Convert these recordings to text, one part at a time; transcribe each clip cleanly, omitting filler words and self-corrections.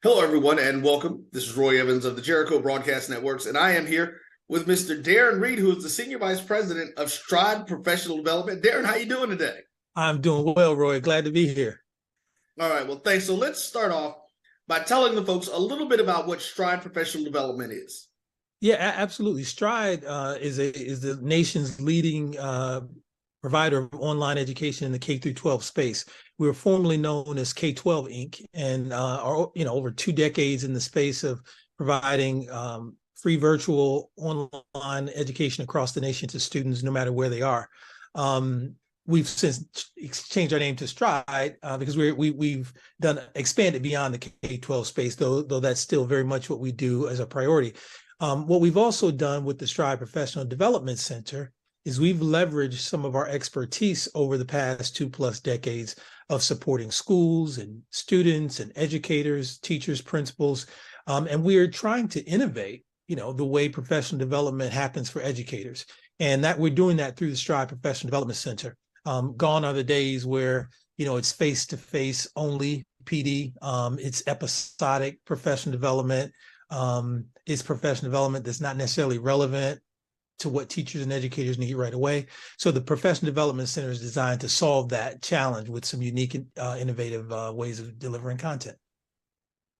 Hello, everyone, and welcome. This is Roy Evans of the Jericho Broadcast Networks, and I am here with Mr. Darren Reed, who is the Senior Vice President of Stride Professional Development. Darren, how you doing today? I'm doing well, Roy. Glad to be here. All right, well, thanks. So let's start off by telling the folks a little bit about what Stride Professional Development is. Yeah, absolutely. Stride is the nation's leading provider of online education in the K through 12 space. We were formerly known as K-12 Inc. and are over 2 decades in the space of providing free virtual online education across the nation to students, no matter where they are. We've since changed our name to Stride because we've expanded beyond the K-12 space, though that's still very much what we do as a priority. What we've also done with the Stride Professional Development Center is we've leveraged some of our expertise over the past 2+ decades of supporting schools and students and educators, teachers, principals, and we are trying to innovate, the way professional development happens for educators, and that we're doing that through the Stride Professional Development Center. Gone are the days where it's face-to-face only PD. It's episodic professional development. It's professional development that's not necessarily relevant to what teachers and educators need right away. So the Professional Development Center is designed to solve that challenge with some unique and innovative ways of delivering content.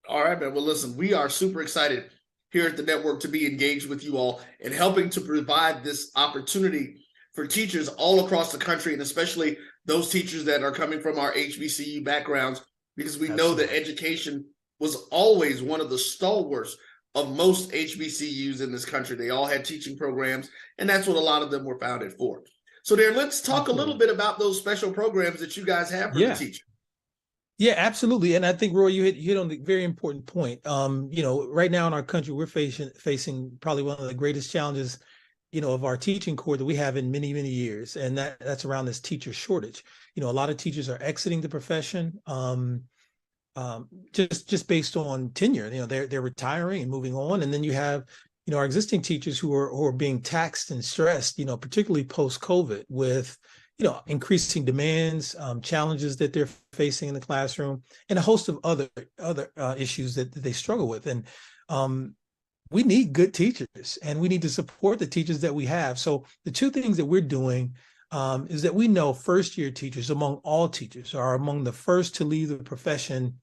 All right, man. Well, listen, we are super excited here at the network to be engaged with you all and helping to provide this opportunity for teachers all across the country, and especially those teachers that are coming from our HBCU backgrounds, because we know that education was always one of the stalwarts of most HBCUs in this country. They all had teaching programs, and that's what a lot of them were founded for. So there, let's talk a little bit about those special programs that you guys have for the teacher. Yeah, absolutely. And I think, Roy, you hit on the very important point. Right now in our country, we're facing probably one of the greatest challenges, of our teaching corps that we have in many, many years. And that's around this teacher shortage. A lot of teachers are exiting the profession. Just based on tenure, they're retiring and moving on, and then you have, our existing teachers who are being taxed and stressed, particularly post-COVID with, increasing demands, challenges that they're facing in the classroom, and a host of other issues that they struggle with. And we need good teachers, and we need to support the teachers that we have. So the two things that we're doing is that we know first-year teachers, among all teachers, are among the first to leave the profession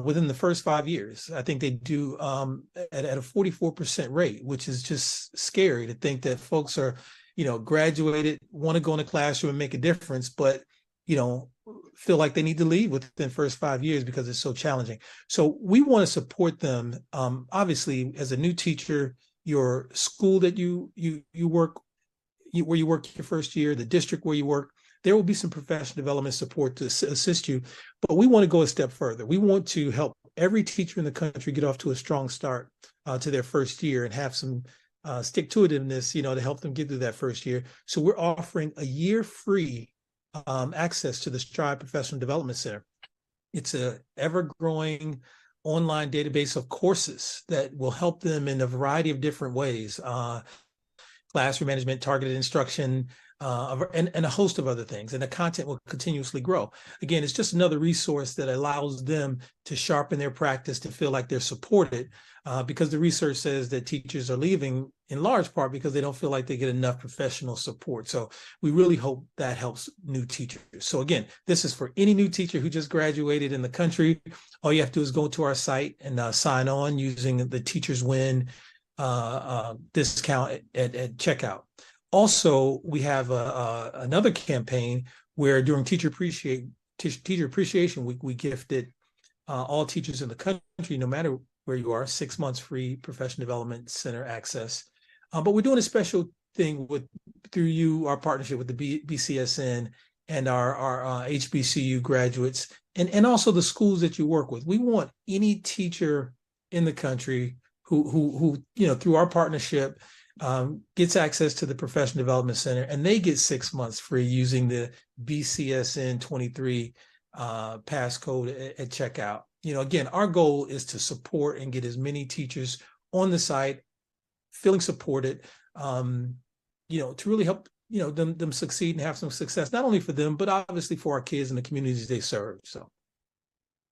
within the first 5 years. I think they do at a 44% rate, which is just scary to think that folks are, graduated, want to go in the classroom and make a difference, but, feel like they need to leave within the first 5 years because it's so challenging. So we want to support them. Obviously, as a new teacher, your school that you work where you work your first year, the district where you work, there will be some professional development support to assist you. But we want to go a step further. We want to help every teacher in the country get off to a strong start to their first year and have some stick-to-itiveness, to help them get through that first year. So we're offering a year free access to the Stride Professional Development Center. It's a ever-growing online database of courses that will help them in a variety of different ways. Classroom management, targeted instruction, and a host of other things. And the content will continuously grow. Again, it's just another resource that allows them to sharpen their practice, to feel like they're supported, because the research says that teachers are leaving in large part because they don't feel like they get enough professional support. So we really hope that helps new teachers. So again, this is for any new teacher who just graduated in the country. All you have to do is go to our site and sign on using the Teachers Win discount at checkout. Also, we have another campaign where during Teacher Appreciation Week, we gifted all teachers in the country, no matter where you are, 6 months free Professional Development Center access. But we're doing a special thing through our partnership with the BCSN and our HBCU graduates, and also the schools that you work with. We want any teacher in the country who through our partnership gets access to the Professional Development Center, and they get 6 months free using the BCSN 23 passcode at checkout. Again, our goal is to support and get as many teachers on the site feeling supported, to really help them succeed and have some success, not only for them, but obviously for our kids and the communities they serve. So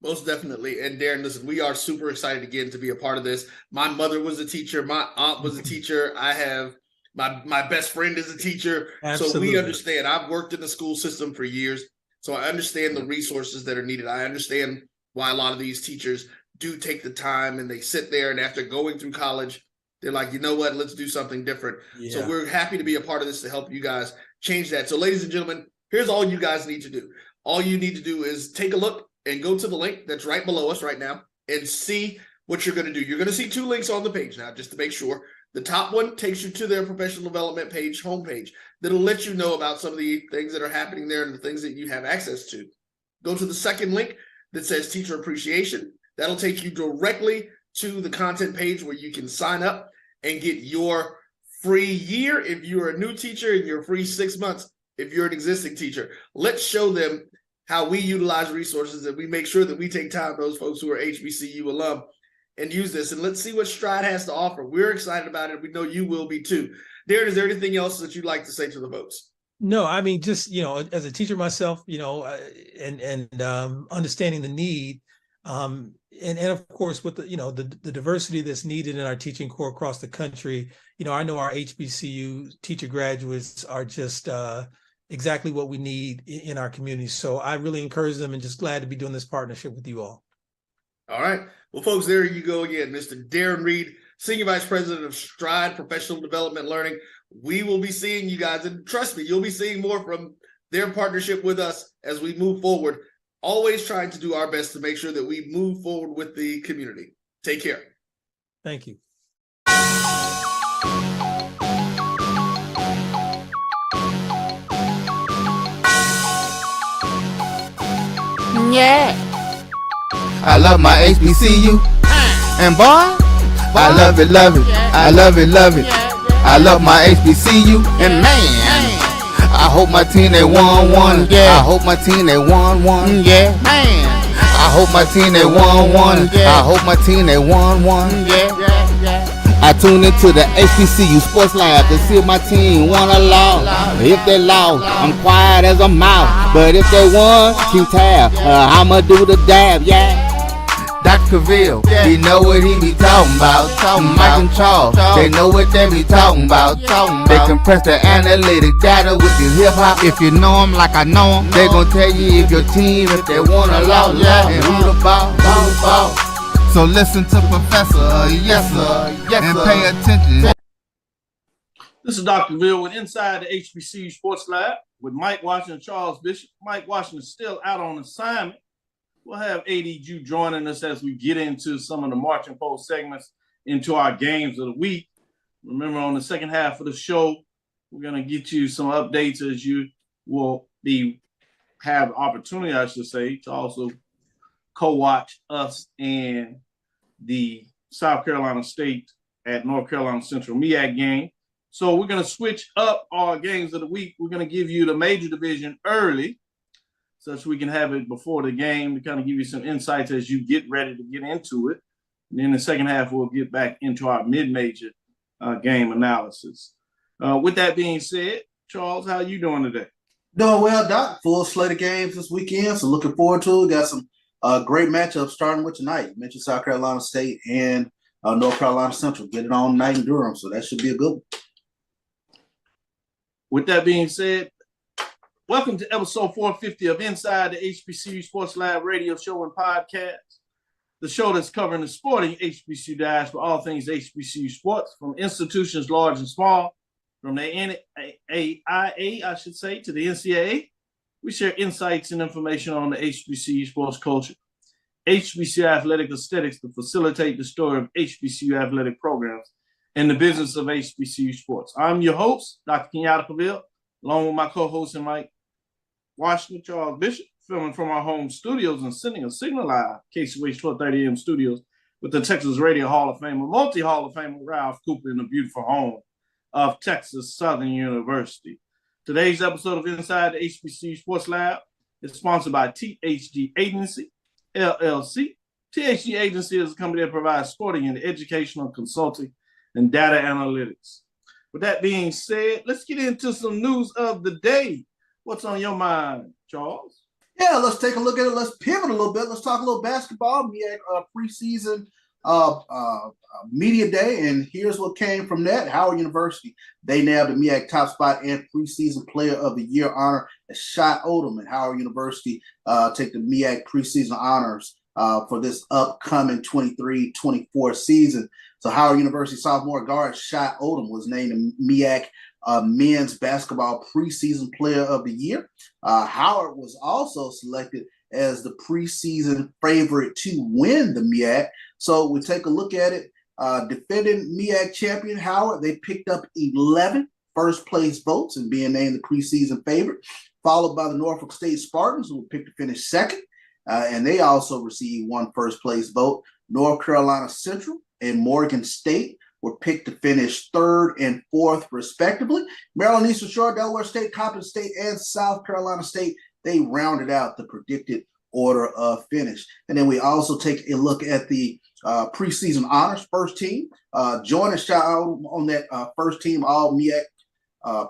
Most definitely. And Darren, listen, we are super excited again to be a part of this. My mother was a teacher. My aunt was a teacher. I have my best friend is a teacher. Absolutely. So we understand. I've worked in the school system for years. So I understand the resources that are needed. I understand why a lot of these teachers do take the time and they sit there, and after going through college, they're like, you know what, let's do something different. Yeah. So we're happy to be a part of this to help you guys change that. So ladies and gentlemen, here's all you guys need to do. All you need to do is take a look and go to the link that's right below us right now and see what you're going to do. You're going to see two links on the page now, just to make sure. The top one takes you to their professional development page, homepage, that'll let you know about some of the things that are happening there and the things that you have access to. Go to the second link that says Teacher Appreciation. That'll take you directly to the content page where you can sign up and get your free year if you're a new teacher, and your free 6 months if you're an existing teacher. Let's show them how we utilize resources, and we make sure that we take time, those folks who are HBCU alum, and use this. And let's see what Stride has to offer. We're excited about it. We know you will be too. Darren, is there anything else that you'd like to say to the folks? No, I mean, just, as a teacher myself, and understanding the need, and of course with the diversity that's needed in our teaching corps across the country, I know our HBCU teacher graduates are just exactly what we need in our community. So I really encourage them, and just glad to be doing this partnership with you all. All right. Well, folks, there you go again, Mr. Darren Reed, Senior Vice President of Stride Professional Development Learning. We will be seeing you guys, and trust me, you'll be seeing more from their partnership with us as we move forward, always trying to do our best to make sure that we move forward with the community. Take care. Thank you. Yeah. I love my HBCU, and boy, I love it, I love it, I love my HBCU, and man, I hope my team they won. Yeah. I hope my team they won. Yeah, man. I hope my team they won. Yeah. I hope my team they won. Yeah. I tune into the HBCU Sports Lab to see if my team won or lost. If they lost, I'm quiet as a mouse. But if they won, keep tab. I'ma do the dab, yeah. Dr. Cavil, he know what he be talking about. Mike and Charles, they know what they be talking about. They compress the analytic data with the hip hop. If you know them like I know them, they gon' tell you if your team, if they won or lost, and who the ball. So listen to Professor, yes sir, and pay attention. This is Dr. Cavil with Inside the HBCU Sports Lab with Mike Washington and Charles Bishop. Mike Washington is still out on assignment. We'll have ADG joining us as we get into some of the marching post segments into our games of the week. Remember, on the second half of the show, we're going to get you some updates as you will have the opportunity, I should say, to also co-watch us and the South Carolina State at North Carolina Central MEAC game. So we're going to switch up our games of the week. We're going to give you the major division early, so we can have it before the game to kind of give you some insights as you get ready to get into it. And then the second half, we'll get back into our mid-major game analysis. With that being said, Charles, how are you doing today? Doing well, Doc. Full slate of games this weekend, so looking forward to it. Got some great matchups starting with tonight. You mentioned South Carolina State and North Carolina Central. Get it on tonight in Durham, so that should be a good one. With that being said, welcome to episode 450 of Inside the HBCU Sports Lab radio show and podcast, the show that's covering the sporting HBCU diaspora, all things HBCU sports, from institutions large and small, from the NAIA, I should say, to the NCAA. We share insights and information on the HBCU sports culture, HBCU athletic aesthetics to facilitate the story of HBCU athletic programs and the business of HBCU sports. I'm your host, Dr. Kenyatta, along with my co-host and Mike Washington, Charles Bishop, filming from our home studios and sending a signal live, KCH 1230 AM studios, with the Texas Radio Hall of Famer, multi-Hall of Famer Ralph Cooper in the beautiful home of Texas Southern University. Today's episode of Inside the HBCU Sports Lab is sponsored by THG Agency, LLC. THG Agency is a company that provides sporting and educational consulting and data analytics. With that being said, let's get into some news of the day. What's on your mind, Charles? Yeah, let's take a look at it. Let's pivot a little bit. Let's talk a little basketball. MEAC preseason media day, and here's what came from that. Howard University, they nabbed the MEAC top spot and preseason player of the year honor as Shot Odom, and Howard University take the MEAC preseason honors for this upcoming 23-24 season. So Howard University sophomore guard Shot Odom was named the MEAC men's basketball preseason player of the year. Howard was also selected as the preseason favorite to win the MEAC. So we take a look at it. Defending MEAC champion Howard, they picked up 11 first place votes and being named the preseason favorite, followed by the Norfolk State Spartans, who were picked to finish second. And they also received one first place vote. North Carolina Central and Morgan State were picked to finish third and fourth, respectively. Maryland Eastern Shore, Delaware State, Coppin State, and South Carolina State, they rounded out the predicted order of finish. And then we also take a look at the preseason honors first team. Joining Shot on that first team all MEAC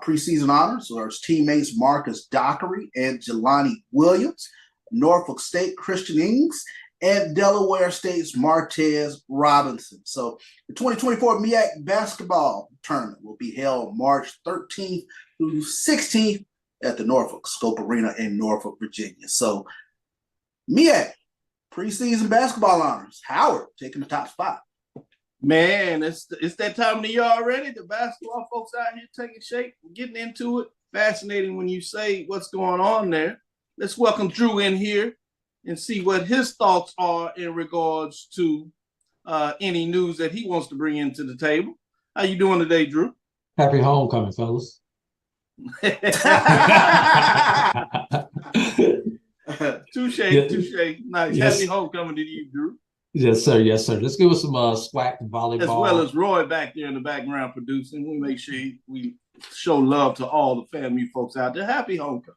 preseason honors are his teammates Marcus Dockery and Jelani Williams, Norfolk State Christian Ings, and Delaware State's Martez Robinson. So the 2024 MEAC basketball tournament will be held March 13th through 16th at the Norfolk Scope Arena in Norfolk, Virginia. So MEAC preseason basketball honors. Howard taking the top spot. Man, it's that time of the year already. The basketball folks out here taking shape, getting into it. Fascinating when you say what's going on there. Let's welcome Drew in here and see what his thoughts are in regards to any news that he wants to bring into the table. How you doing today, Drew? Happy homecoming, fellas. Touche. Nice. Yes. Happy homecoming to you, Drew. Yes, sir. Yes, sir. Let's give us some SWAC volleyball. As well as Roy back there in the background producing. We make sure we show love to all the FAMU folks out there. Happy homecoming.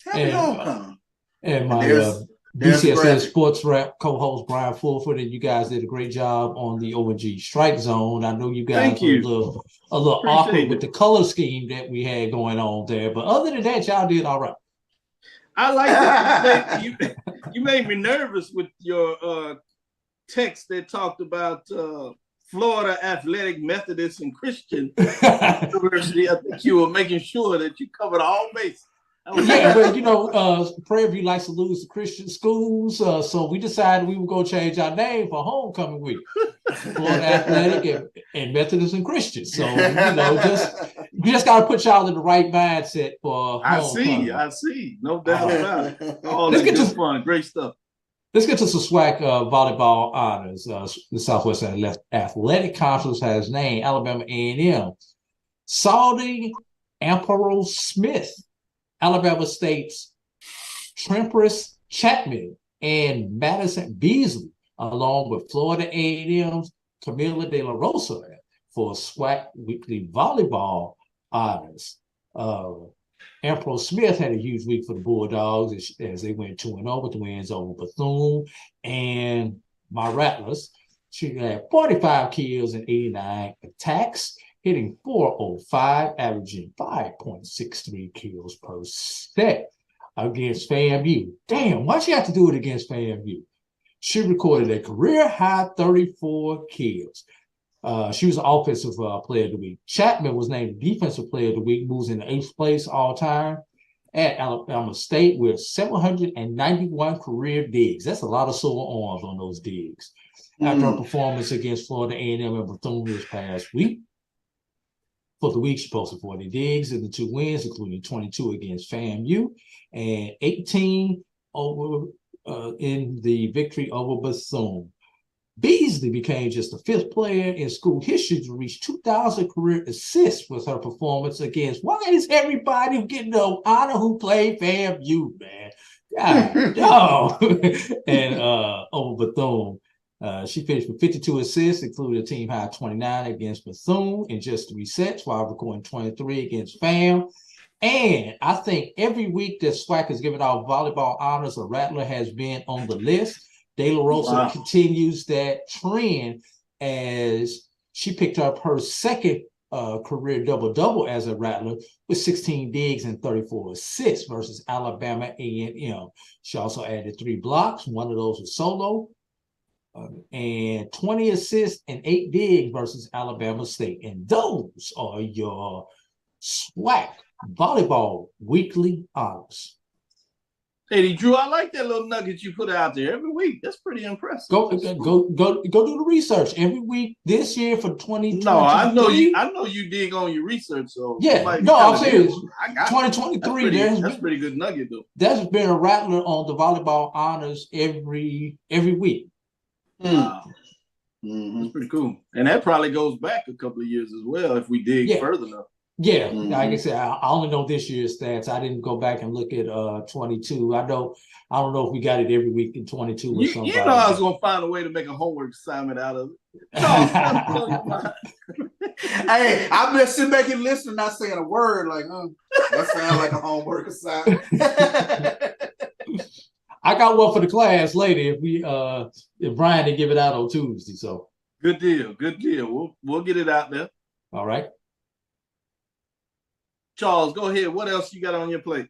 Happy homecoming. And my there's BCSN sports rep co-host Brian Fulford, and you guys did a great job on the ONG Strike Zone. I know you guys were a little awkward with the color scheme that we had going on there, but other than that, y'all did all right. I like that. You made me nervous with your text that talked about Florida Athletic Methodist and Christian University. I think you were making sure that you covered all bases. Yeah, but you know, Prairie View likes to lose to Christian schools, so we decided we were going to change our name for homecoming week. Florida Athletic and Methodist and Christian. So you know, we just got to put y'all in the right mindset for homecoming. I see, no doubt about it. Oh, let's get to fun, great stuff. Let's get to some SWAC volleyball honors. The Southwest Athletic Conference has named Alabama A&M Saudi Amparo Smith, Alabama State's Trempress Chapman, and Madison Beasley, along with Florida A&M's Camila De La Rosa for SWAC weekly volleyball honors. Amparo Smith had a huge week for the Bulldogs as they went 2-0 with the wins over Bethune and my Rattlers. She had 45 kills and 89 attacks, hitting .405, averaging 5.63 kills per set against FAMU. Damn, why'd you have to do it against FAMU? She recorded a career-high 34 kills. She was the offensive player of the week. Chapman was named defensive player of the week, moves in 8th place all-time at Alabama State with 791 career digs. That's a lot of sore arms on those digs. After her performance against Florida A&M and Bethune this past week, for the week, she posted 40 digs in the 2 wins, including 22 against FAMU and 18 over in the victory over Bethune. Beasley became just the 5th player in school history to reach 2,000 career assists with her performance against. Why is everybody getting the honor who played FAMU, man? God, no. And over Bethune. She finished with 52 assists, including a team high 29 against Bethune in just 3 sets, while recording 23 against FAM. And I think every week that SWAC has given out volleyball honors, a Rattler has been on the list. De La Rosa continues that trend as she picked up her second career double-double as a Rattler with 16 digs and 34 assists versus Alabama A&M. She also added 3 blocks. One of those was solo. And 20 assists and 8 digs versus Alabama State. And those are your SWAC volleyball weekly honors. Hey, Drew, I like that little nugget you put out there every week. That's pretty impressive. Go do the research every week this year for 2023. No, I know you dig on your research. So yeah, no, I'm serious. 2023. That's pretty good nugget though. That's been a Rattler on the volleyball honors every week. Wow. That's pretty cool. And that probably goes back a couple of years as well if we dig further enough. Yeah, like I said, I only know this year's stats. I didn't go back and look at 22. I don't know if we got it every week in 22 or something. You know I was gonna find a way to make a homework assignment out of it. No, hey, I've been sitting back and listening, not saying a word. Like, that sounds like a homework assignment. I got one for the class later if Brian didn't give it out on Tuesday. So good deal. We'll get it out there. All right. Charles, go ahead. What else you got on your plate?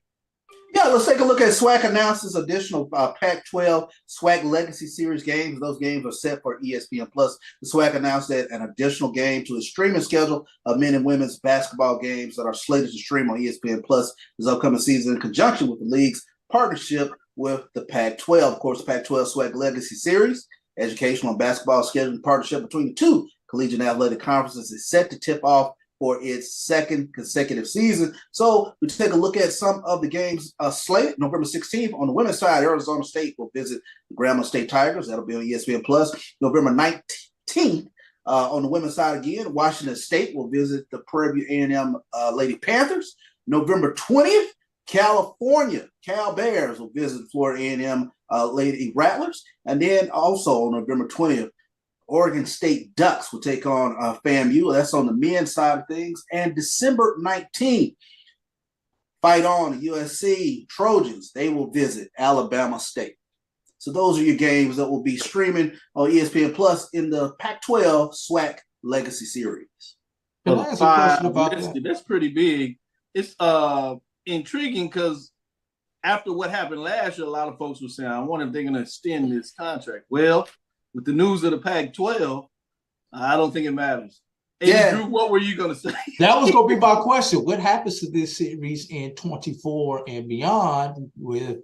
Yeah, let's take a look at SWAC announces additional Pac-12 SWAC Legacy Series games. Those games are set for ESPN+. The SWAC announced that an additional game to its streaming schedule of men and women's basketball games that are slated to stream on ESPN+ this upcoming season in conjunction with the league's partnership with the Pac-12. Of course, the Pac-12 SWAC Legacy Series, educational and basketball scheduling partnership between the two collegiate athletic conferences, is set to tip off for its second consecutive season. So we take a look at some of the games slated. November 16th on the women's side, Arizona State will visit the Grambling State Tigers. That'll be on ESPN+. November 19th on the women's side again, Washington State will visit the Prairie View A&M Lady Panthers. November 20th, California Cal Bears will visit Florida A&M Lady Rattlers. And then also on November 20th, Oregon State Ducks will take on FAMU. That's on the men's side of things. And December 19th, Fight On, USC Trojans, they will visit Alabama State. So those are your games that will be streaming on ESPN Plus in the Pac-12 SWAC Legacy Series. Can I ask a question about that? That's pretty big. It's intriguing because after what happened last year, a lot of folks were saying, I wonder if they're going to extend this contract. Well, with the news of the Pac-12, I don't think it matters. Hey, Drew, what were you going to say? That was going to be my question. What happens to this series in 24 and beyond with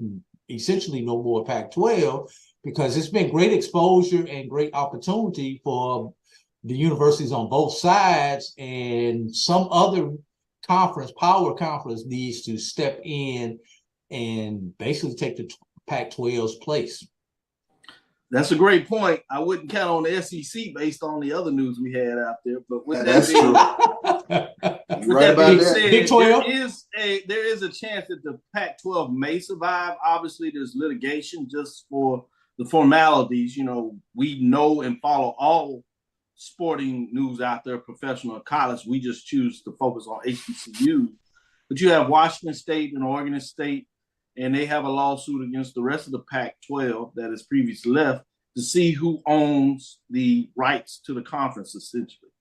essentially no more Pac-12? Because it's been great exposure and great opportunity for the universities on both sides, and some other power conference needs to step in and basically take the Pac-12's place. That's a great point. I wouldn't count on the SEC based on the other news we had out there. But with That's true. That being said, Big 12? there is a chance that the Pac-12 may survive. Obviously, there's litigation just for the formalities. You know, we know and follow all sporting news out there, professional or college. We just choose to focus on HBCU. But you have Washington State and Oregon State, and they have a lawsuit against the rest of the Pac-12 that has previously left to see who owns the rights to the conference, essentially.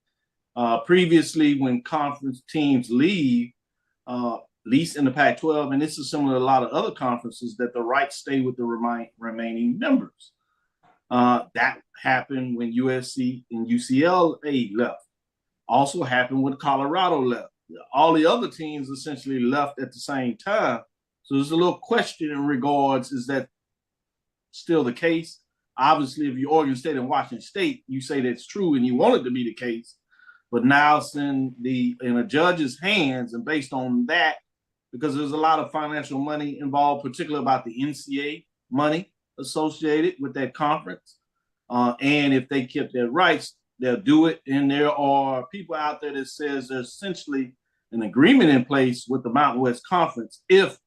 Previously, when conference teams leave, at least in the Pac-12, and this is similar to a lot of other conferences, that the rights stay with the remaining members. That happened when USC and UCLA left. Also happened when Colorado left. All the other teams essentially left at the same time. So there's a little question in regards, is that still the case? Obviously, if you're Oregon State and Washington State, you say that's true and you want it to be the case. But now it's in a judge's hands, and based on that, because there's a lot of financial money involved, particularly about the NCAA money associated with that conference. And if they kept their rights, they'll do it. And there are people out there that says there's essentially an agreement in place with the Mountain West Conference if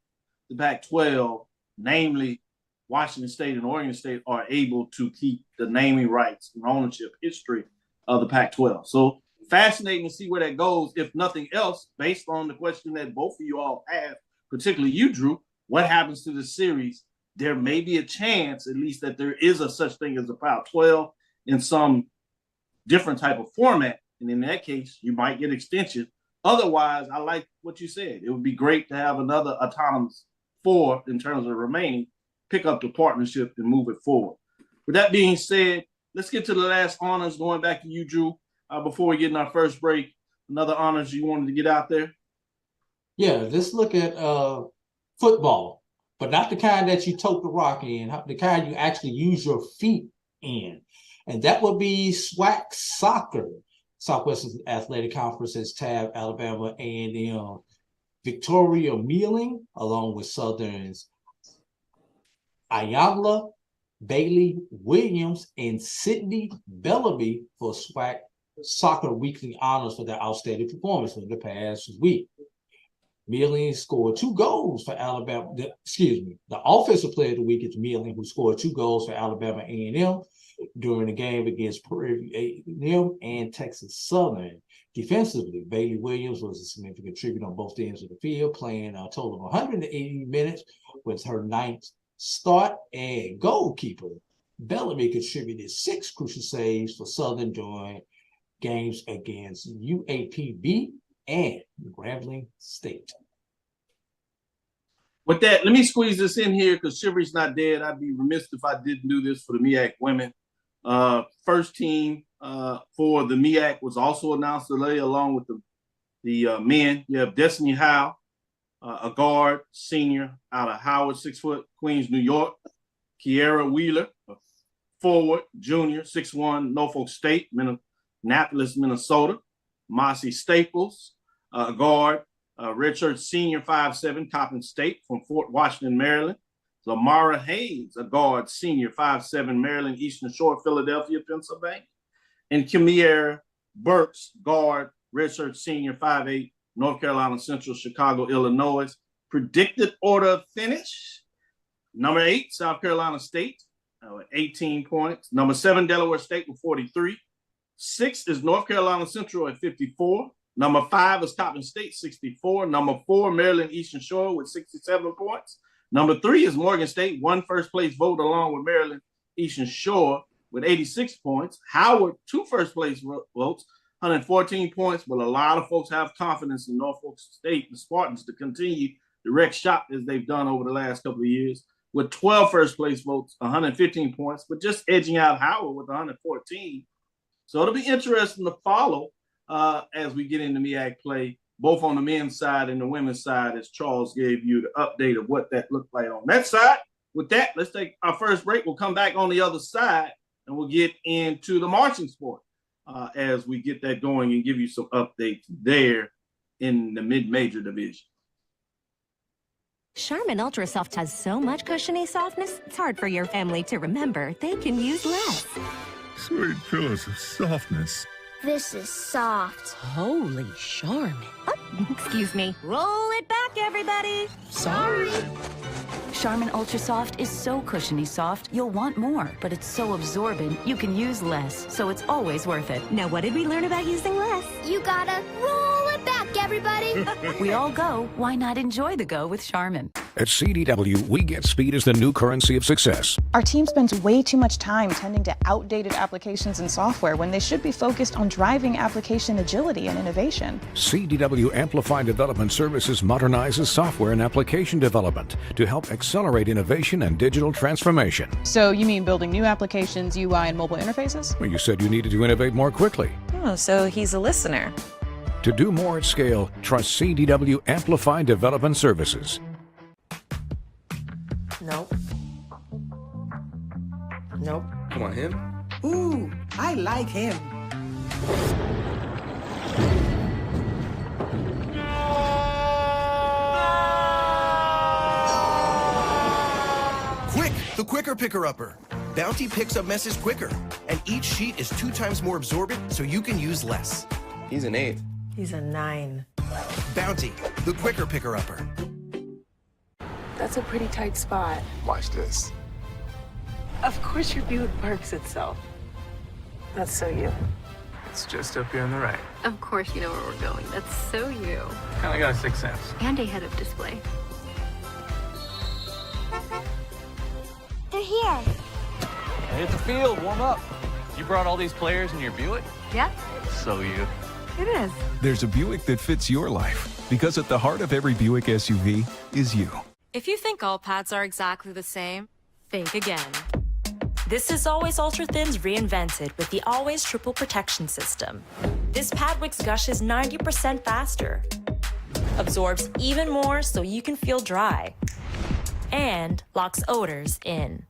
the Pac-12, namely Washington State and Oregon State, are able to keep the naming rights and ownership history of the Pac-12. So fascinating to see where that goes. If nothing else, based on the question that both of you all have, particularly you, Drew, what happens to the series? There may be a chance, at least, that there is a such thing as a Pac-12 in some different type of format And in that case, you might get extension. Otherwise, I like what you said. It would be great to have another autonomous 4 in terms of remaining, pick up the partnership and move it forward. With that being said, let's get to the last honors. Going back to you, Drew, before we get in our first break. Another honors you wanted to get out there? Yeah, let's look at football, but not the kind that you tote the rock in, the kind you actually use your feet in. And that would be SWAC soccer. Southwestern Athletic Conference has tabbed Alabama A&M Victoria Mealing, along with Southern's Ayala, Bailey Williams, and Sydney Bellamy for SWAC Soccer Weekly honors for their outstanding performance in the past week. Mealing scored 2 goals for Alabama. The offensive player of the week is Mealing, who scored 2 goals for Alabama A&M during the game against Prairie A&M and Texas Southern. Defensively, Bailey Williams was a significant contributor on both ends of the field, playing a total of 180 minutes with her 9th start. And goalkeeper Bellamy contributed 6 crucial saves for Southern during games against UAPB and Grambling State. With that, let me squeeze this in here because Shivery's not dead. I'd be remiss if I didn't do this for the MEAC women. First team for the MEAC was also announced today, along with the men. You have Destiny Howe, a guard, senior out of Howard, 6 foot, Queens, New York. Kiera Wheeler, a forward, junior, 6'1", Norfolk State, Minneapolis, Minnesota. Mossy Staples, a guard, redshirt senior, 5'7", Coppin State from Fort Washington, Maryland. Lamara Hayes, a guard, senior, 5'7", Maryland, Eastern Shore, Philadelphia, Pennsylvania. And Kamiera Burks, guard, redshirt senior, 5'8", North Carolina Central, Chicago, Illinois. Predicted order of finish: number 8, South Carolina State, with 18 points. Number 7, Delaware State with 43. 6 is North Carolina Central at 54. Number 5 is Coppin State, 64. Number 4, Maryland Eastern Shore with 67 points. Number 3 is Morgan State, 1 first place vote along with Maryland Eastern Shore with 86 points. Howard, 2 first place votes, 114 points, but a lot of folks have confidence in Norfolk State, the Spartans, to continue the wreck shop as they've done over the last couple of years with 12 first place votes, 115 points, but just edging out Howard with 114. So it'll be interesting to follow as we get into MEAC play, both on the men's side and the women's side, as Charles gave you the update of what that looked like on that side. With that, let's take our first break. We'll come back on the other side, and we'll get into the marching sport as we get that going and give you some updates there in the mid-major division. Charmin Ultra Soft has so much cushiony softness, it's hard for your family to remember they can use less. Sweet pillows of softness. This is soft. Holy Charmin. Oh, excuse me. Roll it back, everybody. Sorry. Charmin Ultra Soft is so cushiony soft, you'll want more, but it's so absorbent, you can use less, so it's always worth it. Now, what did we learn about using less? You gotta roll it back, everybody. We all go, why not enjoy the go with Charmin? At CDW, we get speed as the new currency of success. Our team spends way too much time tending to outdated applications and software when they should be focused on driving application agility and innovation. CDW Amplify Development Services modernizes software and application development to help accelerate innovation and digital transformation. So you mean building new applications, UI, and mobile interfaces? Well, you said you needed to innovate more quickly. Oh, so he's a listener. To do more at scale, trust CDW Amplify Development Services. Nope. Nope. Come on, him? Ooh, I like him. Quick, the quicker picker-upper. Bounty picks up messes quicker, and each sheet is 2 times more absorbent, so you can use less. He's an 8. He's a 9. Bounty, the quicker picker-upper. That's a pretty tight spot. Watch this. Of course your view parks itself. That's so you. It's just up here on the right. Of course you know where we're going. That's so you. Kinda got a 6th sense. And a head-up display. They're here. Hit the field, warm up. You brought all these players in your Buick? Yeah. so you. It is. There's a Buick that fits your life because at the heart of every Buick SUV is you. If you think all pads are exactly the same, think again. This is Always Ultra Thins reinvented with the Always Triple Protection System. This pad wicks gushes 90% faster, absorbs even more so you can feel dry, and locks odors in.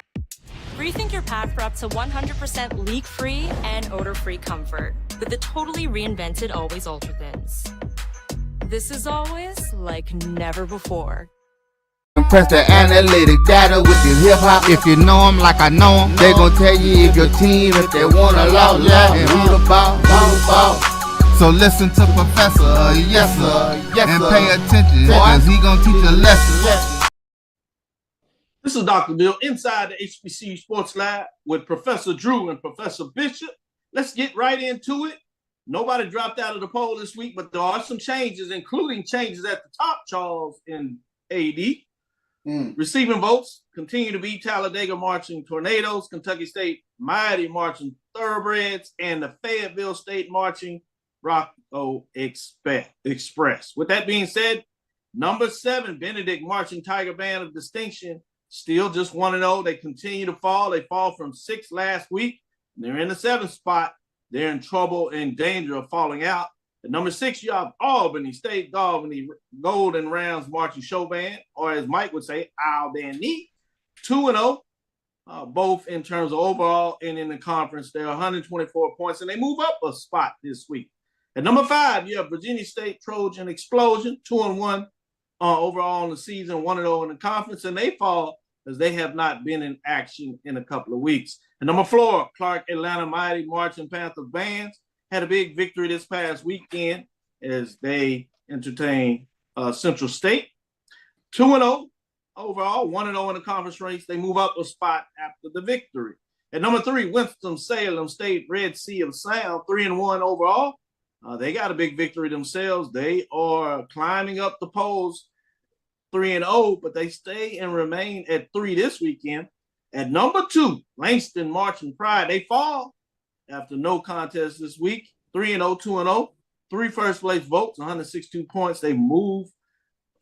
Rethink your pad for up to 100% leak-free and odor-free comfort with the totally reinvented Always Ultra Thins. This is always like never before. Press the analytic data with your hip hop. If you know them like I know them, they gon' tell you if your team, if they want a lot, and who the ball. So listen to Professor, yes sir, and pay attention, cause he gon' teach a lesson. This is Dr. Bill inside the HBCU Sports Lab with Professor Drew and Professor Bishop. Let's get right into it. Nobody dropped out of the poll this week, but there are some changes, including changes at the top, Charles and AD. Receiving votes continue to be Talladega Marching Tornadoes, Kentucky State Mighty Marching Thoroughbreds, and the Fayetteville State Marching Rocco Express. With that being said, number 7, Benedict Marching Tiger Band of Distinction, still just 1-0. They continue to fall. They fall from 6th last week. They're in the 7th spot. They're in trouble and danger of falling out. At number 6, you have Albany State Golden Rounds Marching Show Band, or as Mike would say, Albany, 2-0, both in terms of overall and in the conference. They're 124 points, and they move up a spot this week. At number 5, you have Virginia State Trojan Explosion, 2-1 overall in the season, 1-0 in the conference, and they fall as they have not been in action in a couple of weeks. At number 4, Clark Atlanta Mighty Marching Panthers Bands had a big victory this past weekend as they entertained Central State. 2-0 overall, 1-0 in the conference race. They move up a spot after the victory. At number 3, Winston-Salem State Red Sea of Sound, 3-1 overall. They got a big victory themselves. They are climbing up the polls, 3-0, but they stay and remain at 3 this weekend. At number 2, Langston Marching Pride, they fall after no contest this week, 3-0, 2-0, 3 first place votes, 162 points. They move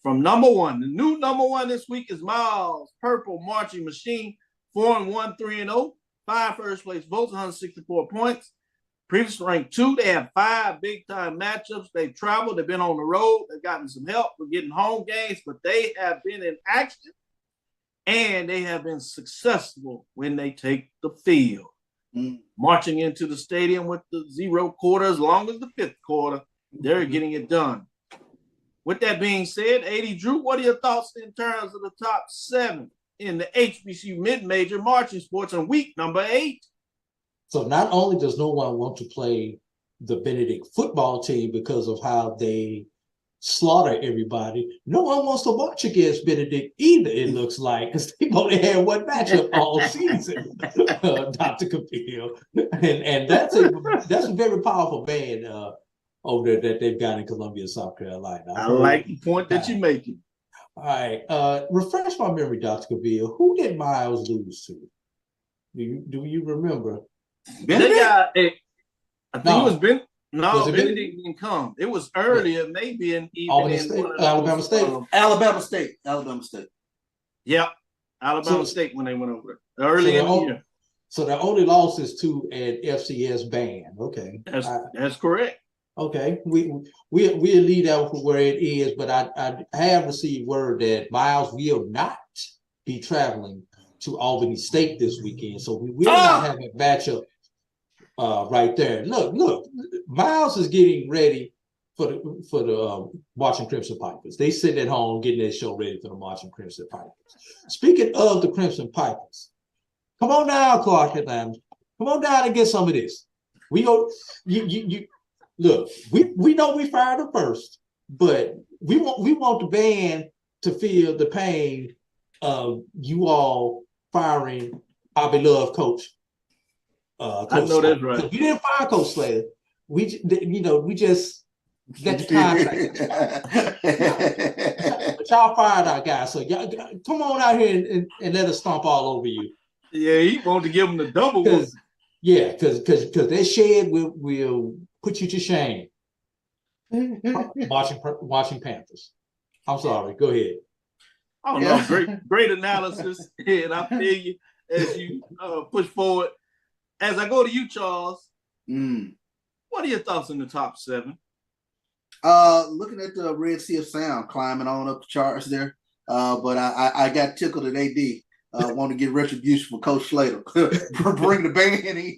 from number 1. The new number 1 this week is Miles Purple Marching Machine, 4-1, 3-0, 5 first place votes, 164 points. Previously ranked 2, they have 5 big-time matchups. They've traveled, they've been on the road, they've gotten some help with getting home games, but they have been in action, and they have been successful when they take the field. Marching into the stadium with the 0 quarter as long as the 5th quarter, they're getting it done. With that being said, AD Drew, what are your thoughts in terms of the top 7 in the HBCU mid-major marching sports on week number 8? So not only does no one want to play the Benedict football team because of how they slaughter everybody, no one wants to march against Benedict either, it looks like, because they've only had one matchup all season, Dr. Cavil. And that's a very powerful band over there that they've got in Columbia, South Carolina. I like the point that you're making. All right. Refresh my memory, Dr. Cavil. Who did Miles lose to? Do you remember? Benedict? I think it was Ben. No, Benedict didn't come. It was earlier, maybe in Alabama State. Alabama State. Yeah, Alabama State when they went over there early in the year. So the only loss is to an FCS band. Okay, that's correct. Okay, we'll leave out for where it is, but I have received word that Miles will not be traveling to Albany State this weekend, so we will not have a matchup. Right there. Look, Miles is getting ready for the Marching Crimson Pipers. They sit at home getting their show ready for the Marching Crimson Pipers. Speaking of the Crimson Pipers, come on down, Clark Atlanta. Come on down and get some of this. We go. You look. We know we fired them first, but we want the band to feel the pain of you all firing our beloved coach. I know that's right. We didn't fire Coach Slater. We just let the contract. But y'all fired our guy, so y'all come on out here and let us stomp all over you. Yeah, he wanted to give him the double. Because their shed will put you to shame watching Panthers. I'm sorry. Go ahead. Oh no, great analysis, and I feel you as you push forward. As I go to you, Charles, what are your thoughts on the top 7? Looking at the Red Sea of Sound climbing on up the charts there, but I got tickled at AD. Want to get retribution for Coach Slater. Bring the band in.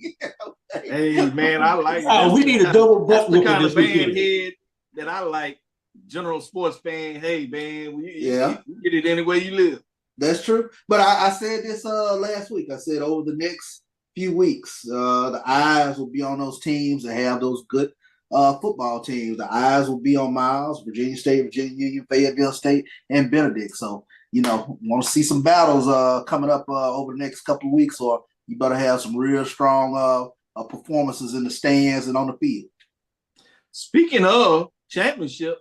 Hey man, I like. We need a double butt. That's the kind of band head that I like. General sports fan. Hey man, you get it any way you live. That's true. But I said this last week. I said over the next few weeks, the eyes will be on those teams that have those good football teams. The eyes will be on Miles, Virginia State, Virginia Union, Fayetteville State, and Benedict. So, want to see some battles coming up over the next couple of weeks, or you better have some real strong performances in the stands and on the field. Speaking of championship,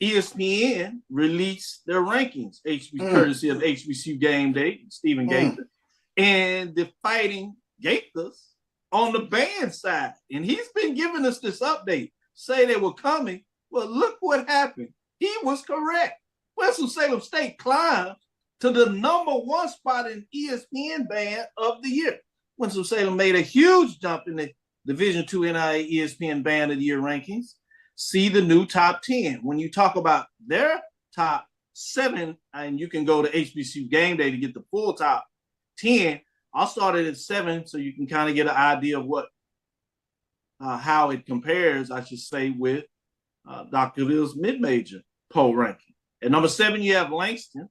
ESPN released their rankings, courtesy of HBCU Game Day, Stephen Gaither, and the Fighting Gators on the band side. And he's been giving us this update, say they were coming. Well, look what happened. He was correct. Winston-Salem State climbed to the #1 spot in ESPN Band of the Year. Winston-Salem made a huge jump in the Division II NIA ESPN Band of the Year rankings. See the new top 10. When you talk about their top 7, and you can go to HBCU Game Day to get the full top 10, I'll start it at 7 so you can kind of get an idea of what, how it compares, I should say, with Dr. Cavill's mid-major poll ranking. At number 7, you have Langston.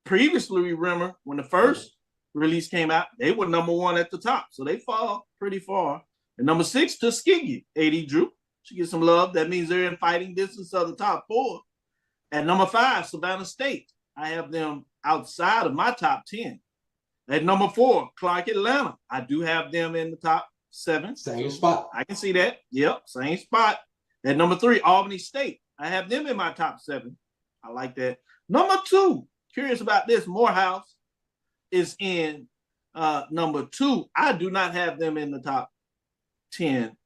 Previously, remember, when the first release came out, they were #1 at the top, so they fall pretty far. At number 6, Tuskegee, A.D. Drew. She gets some love. That means they're in fighting distance of the top 4. At number 5, Savannah State. I have them outside of my top 10. At number 4, Clark Atlanta. I do have them in the top 7. Same spot. I can see that. Yep, same spot. At number 3, Albany State. I have them in my top 7. I like that. Number 2, curious about this, Morehouse is in number 2. I do not have them in the top 10.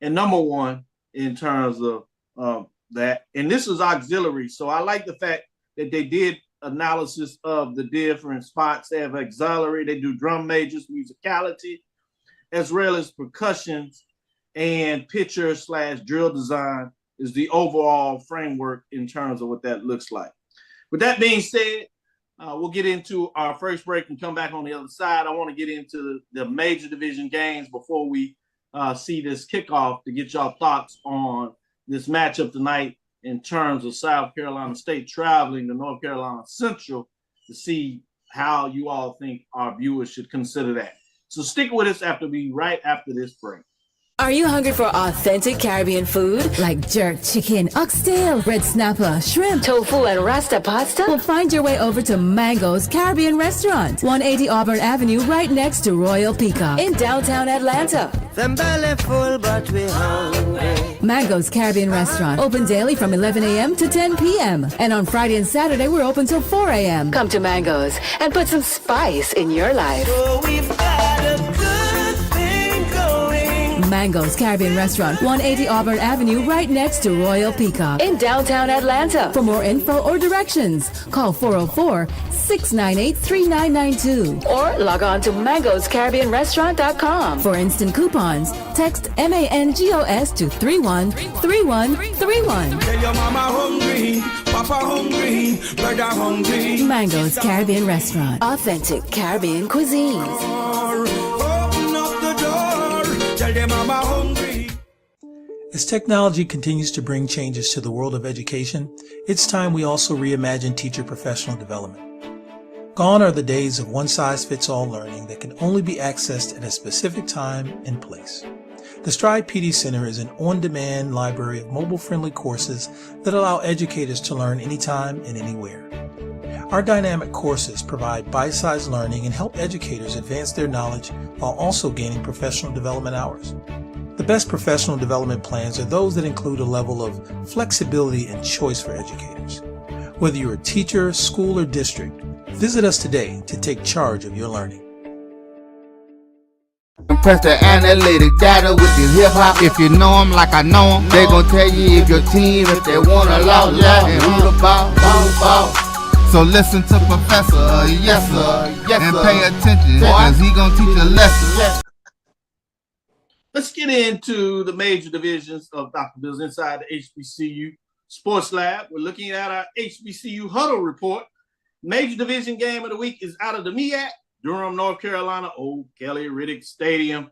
And number 1 in terms of that. And this is auxiliary. So I like the fact that they did analysis of the different spots. They have auxiliary. They do drum majors, musicality, as well as percussions and picture/drill design is the overall framework in terms of what that looks like. With that being said, we'll get into our first break and come back on the other side. I want to get into the major division games before we see this kickoff to get y'all thoughts on this matchup tonight in terms of South Carolina State traveling to North Carolina Central to see how you all think our viewers should consider that. So stick with us right after this break. Are you hungry for authentic Caribbean food? Like jerk chicken, oxtail, red snapper, shrimp, tofu, and rasta pasta? Well, find your way over to Mango's Caribbean Restaurant, 180 Auburn Avenue, right next to Royal Peacock in downtown Atlanta. Them belly full, but we hungry. Mango's Caribbean Restaurant, open daily from 11 a.m. to 10 p.m. And on Friday and Saturday, we're open till 4 a.m. Come to Mango's and put some spice in your life. So we've got a good thing going. Mango's Caribbean Restaurant, 180 Auburn Avenue, right next to Royal Peacock in downtown Atlanta. For more info or directions, call 404-698-3992 or log on to mangoscaribbeanrestaurant.com. For instant coupons, text MANGOS to 313131. Tell your mama hungry, papa hungry, brother hungry. Mango's Caribbean Restaurant, authentic Caribbean cuisines. Open up the door. Tell them mama hungry. As technology continues to bring changes to the world of education, it's time we also reimagine teacher professional development. Gone are the days of one-size-fits-all learning that can only be accessed at a specific time and place. The Stride PD Center is an on-demand library of mobile-friendly courses that allow educators to learn anytime and anywhere. Our dynamic courses provide bite-sized learning and help educators advance their knowledge while also gaining professional development hours. The best professional development plans are those that include a level of flexibility and choice for educators. Whether you're a teacher, school, or district, visit us today to take charge of your learning. press the analytic data with this hip hop. If you know them like I know them, they gon' tell you if your team, if they wanna lose, and who the ball, So listen to Professor, yes sir, and pay attention, cause he gon' teach a lesson. Let's get into the major divisions of Dr. Bill's inside the HBCU Sports Lab. We're looking at our HBCU Huddle Report. Major division game of the week is out of the MEAC, Durham, North Carolina, Old Kelly Riddick Stadium,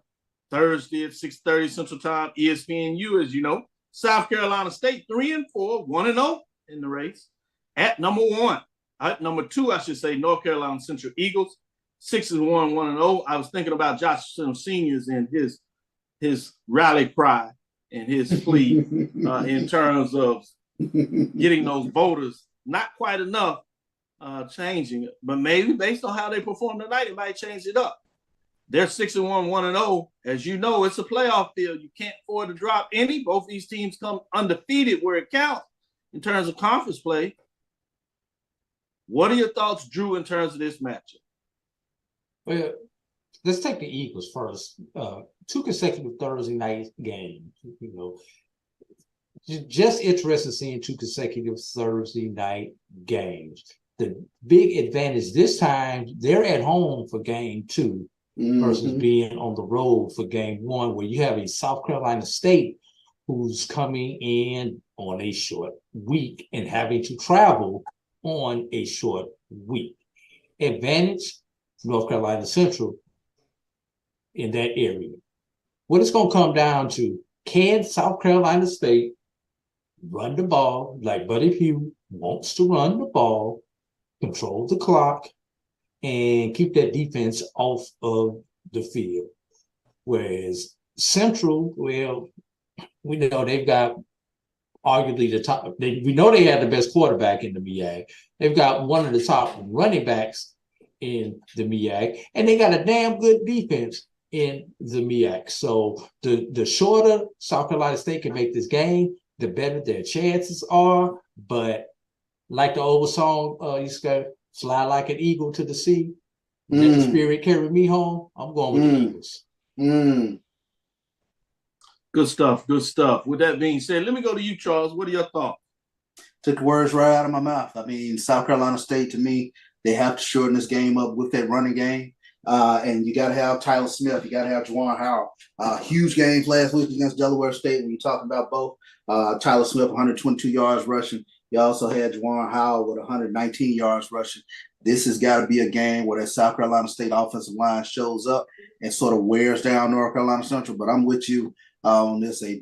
Thursday at 6:30 Central Time, ESPNU, as you know. South Carolina State, 3-4, 1-0 in the race. At number 2, I should say, North Carolina Central Eagles, 6-1, 1-0. I was thinking about Josh Seniors and his rally cry and his plea in terms of getting those voters. Not quite enough changing it, but maybe based on how they perform tonight, it might change it up. They're 6-1, 1-0. As you know, it's a playoff field. You can't afford to drop any. Both these teams come undefeated where it counts in terms of conference play. What are your thoughts, Drew, in terms of this matchup? Well, let's take the Eagles first. 2 consecutive Thursday night games. You know, just interested in seeing 2 consecutive Thursday night games. The big advantage this time, they're at home for game 2 versus being on the road for game 1, where you have a South Carolina State who's coming in on a short week and having to travel on a short week. Advantage, North Carolina Central in that area. What it's going to come down to, can South Carolina State run the ball like Buddy Pugh wants to run the ball, control the clock, and keep that defense off of the field? Whereas Central, well, we know they've got arguably the top. We know they had the best quarterback in the MEAC. They've got one of the top running backs in the MEAC, and they got a damn good defense in the MEAC. So the shorter South Carolina State can make this game, the better their chances are. But like the old song, you got fly like an eagle to the sea. Let the spirit carry me home. I'm going with the Eagles. Good stuff. Good stuff. With that being said, let me go to you, Charles. What are your thoughts? Took the words right out of my mouth. I mean, South Carolina State, to me, they have to shorten this game up with that running game. And you got to have Tyler Smith. You got to have Juwan Howell. Huge games last week against Delaware State when you talk about both. Tyler Smith, 122 yards rushing. You also had Juwan Howell with 119 yards rushing. This has got to be a game where that South Carolina State offensive line shows up and sort of wears down North Carolina Central. But I'm with you on this, AD.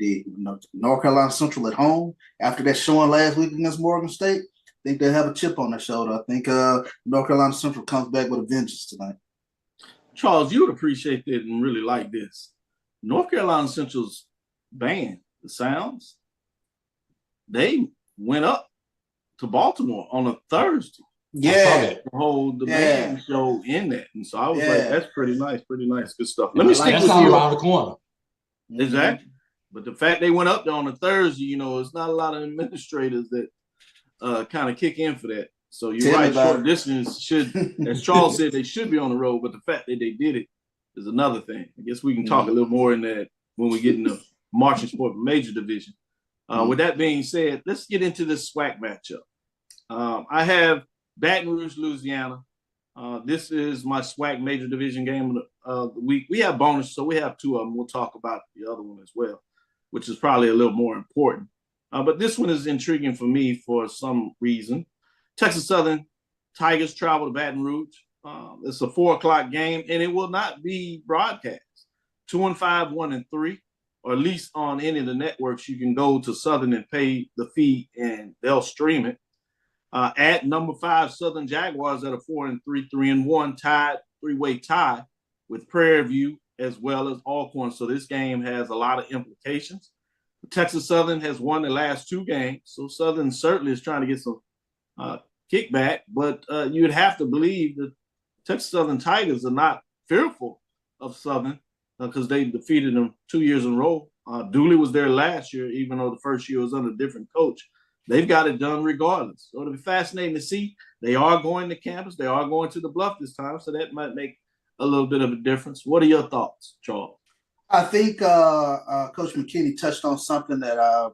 North Carolina Central at home, after that showing last week against Morgan State, I think they have a chip on their shoulder. I think North Carolina Central comes back with a vengeance tonight. Charles, you would appreciate that and really like this. North Carolina Central's band, the Sounds, they went up to Baltimore on a Thursday. Yeah. To hold the band show in that. And so I was like, that's pretty nice. Good stuff. Let me stick with you. You around the corner. Exactly. But the fact they went up there on a Thursday, you know, it's not a lot of administrators that kind of kick in for that. So you're right. Short distance should, as Charles said, they should be on the road. But the fact that they did it is another thing. I guess we can talk a little more in that when we get in the marching sport major division. With that being said, let's get into this SWAC matchup. I have Baton Rouge, Louisiana. This is my SWAC major division game of the week. We have bonus, so we have 2 of them. We'll talk about the other one as well, which is probably a little more important. But this one is intriguing for me for some reason. Texas Southern Tigers travel to Baton Rouge. It's a 4:00 game, and it will not be broadcast. 2-5, 1-3, or at least on any of the networks. You can go to Southern and pay the fee, and they'll stream it. At number 5, Southern Jaguars at a 4-3, 3-1 tied, 3-way tie with Prairie View as well as Alcorn. So this game has a lot of implications. Texas Southern has won the last 2 games, so Southern certainly is trying to get some kickback. But you'd have to believe that Texas Southern Tigers are not fearful of Southern because they defeated them 2 years in a row. Dooley was there last year, even though the first year was under a different coach. They've got it done regardless. So it'll be fascinating to see. They are going to campus. They are going to the Bluff this time, so that might make a little bit of a difference. What are your thoughts, Charles? I think Coach McKinney touched on something that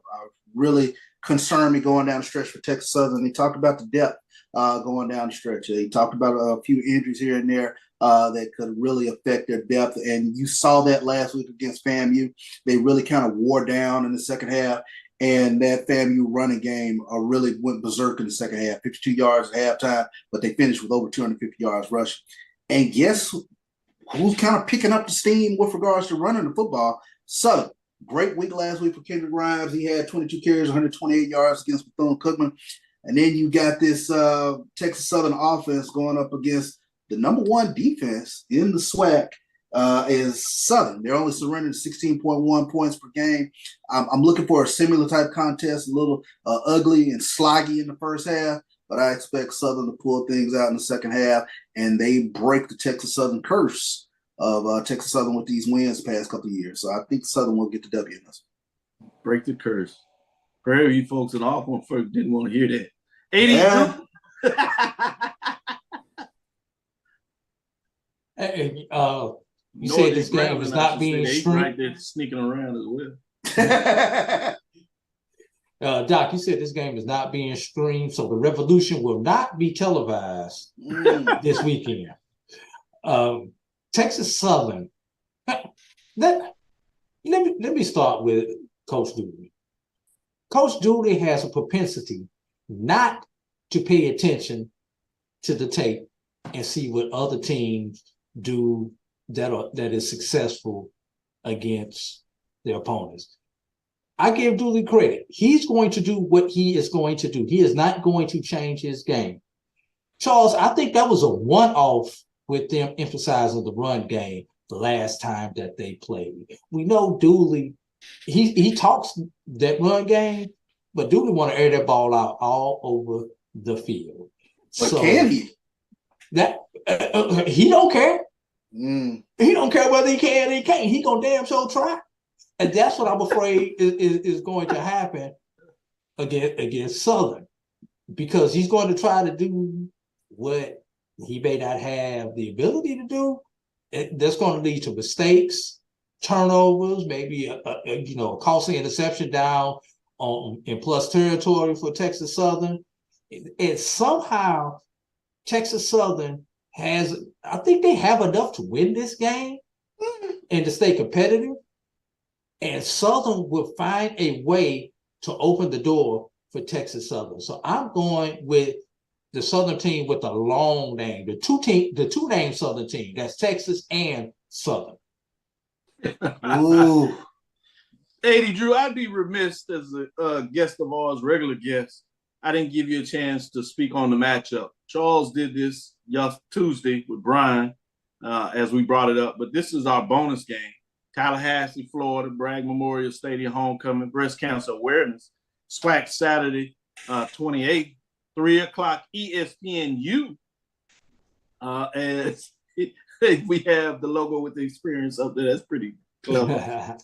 really concerned me going down the stretch for Texas Southern. He talked about the depth going down the stretch. He talked about a few injuries here and there that could really affect their depth. And you saw that last week against FAMU. They really kind of wore down in the second half. And that FAMU running game really went berserk in the second half, 52 yards at halftime, but they finished with over 250 yards rushing. And guess who's kind of picking up the steam with regards to running the football? Southern. Great week last week for Kendrick Grimes. He had 22 carries, 128 yards against Bethune-Cookman. And then you got this Texas Southern offense going up against the number one defense in the SWAC is Southern. They're only surrendering 16.1 points per game. I'm looking for a similar type contest, a little ugly and sloggy in the first half, but I expect Southern to pull things out in the second half, and they break the Texas Southern curse of Texas Southern with these wins the past couple of years. So I think Southern will get the W in this. Break the curse. Prairie View folks and Alcorn folks didn't want to hear that. 80 Yeah. Hey, you said this game is not being streamed. Right there sneaking around as well. Doc, you said this game is not being streamed, so the Revolution will not be televised this weekend. Texas Southern. Let me start with Coach Dooley. Coach Dooley has a propensity not to pay attention to the tape and see what other teams do that is successful against their opponents. I give Dooley credit. He's going to do what he is going to do. He is not going to change his game. Charles, I think that was a one-off with them emphasizing the run game the last time that they played. We know Dooley, he talks that run game, but Dooley want to air that ball out all over the field. But so, can he? That he don't care. He don't care whether he can or he can't. He gonna damn sure try. And that's what I'm afraid is going to happen against Southern, because he's going to try to do what he may not have the ability to do. That's going to lead to mistakes, turnovers, maybe a costly interception down in plus territory for Texas Southern. And somehow Texas Southern I think they have enough to win this game and to stay competitive. And Southern will find a way to open the door for Texas Southern. So I'm going with the Southern team with the long name, the two name Southern team. That's Texas and Southern. Ooh. 80, Drew, I'd be remiss as a guest of ours, regular guest. I didn't give you a chance to speak on the matchup. Charles did this Tuesday with Brian as we brought it up, but this is our bonus game. Tallahassee, Florida, Bragg Memorial Stadium homecoming, breast cancer awareness. SWAC Saturday, 28th, 3 o'clock ESPNU. As we have the logo with the experience up there. That's pretty clever.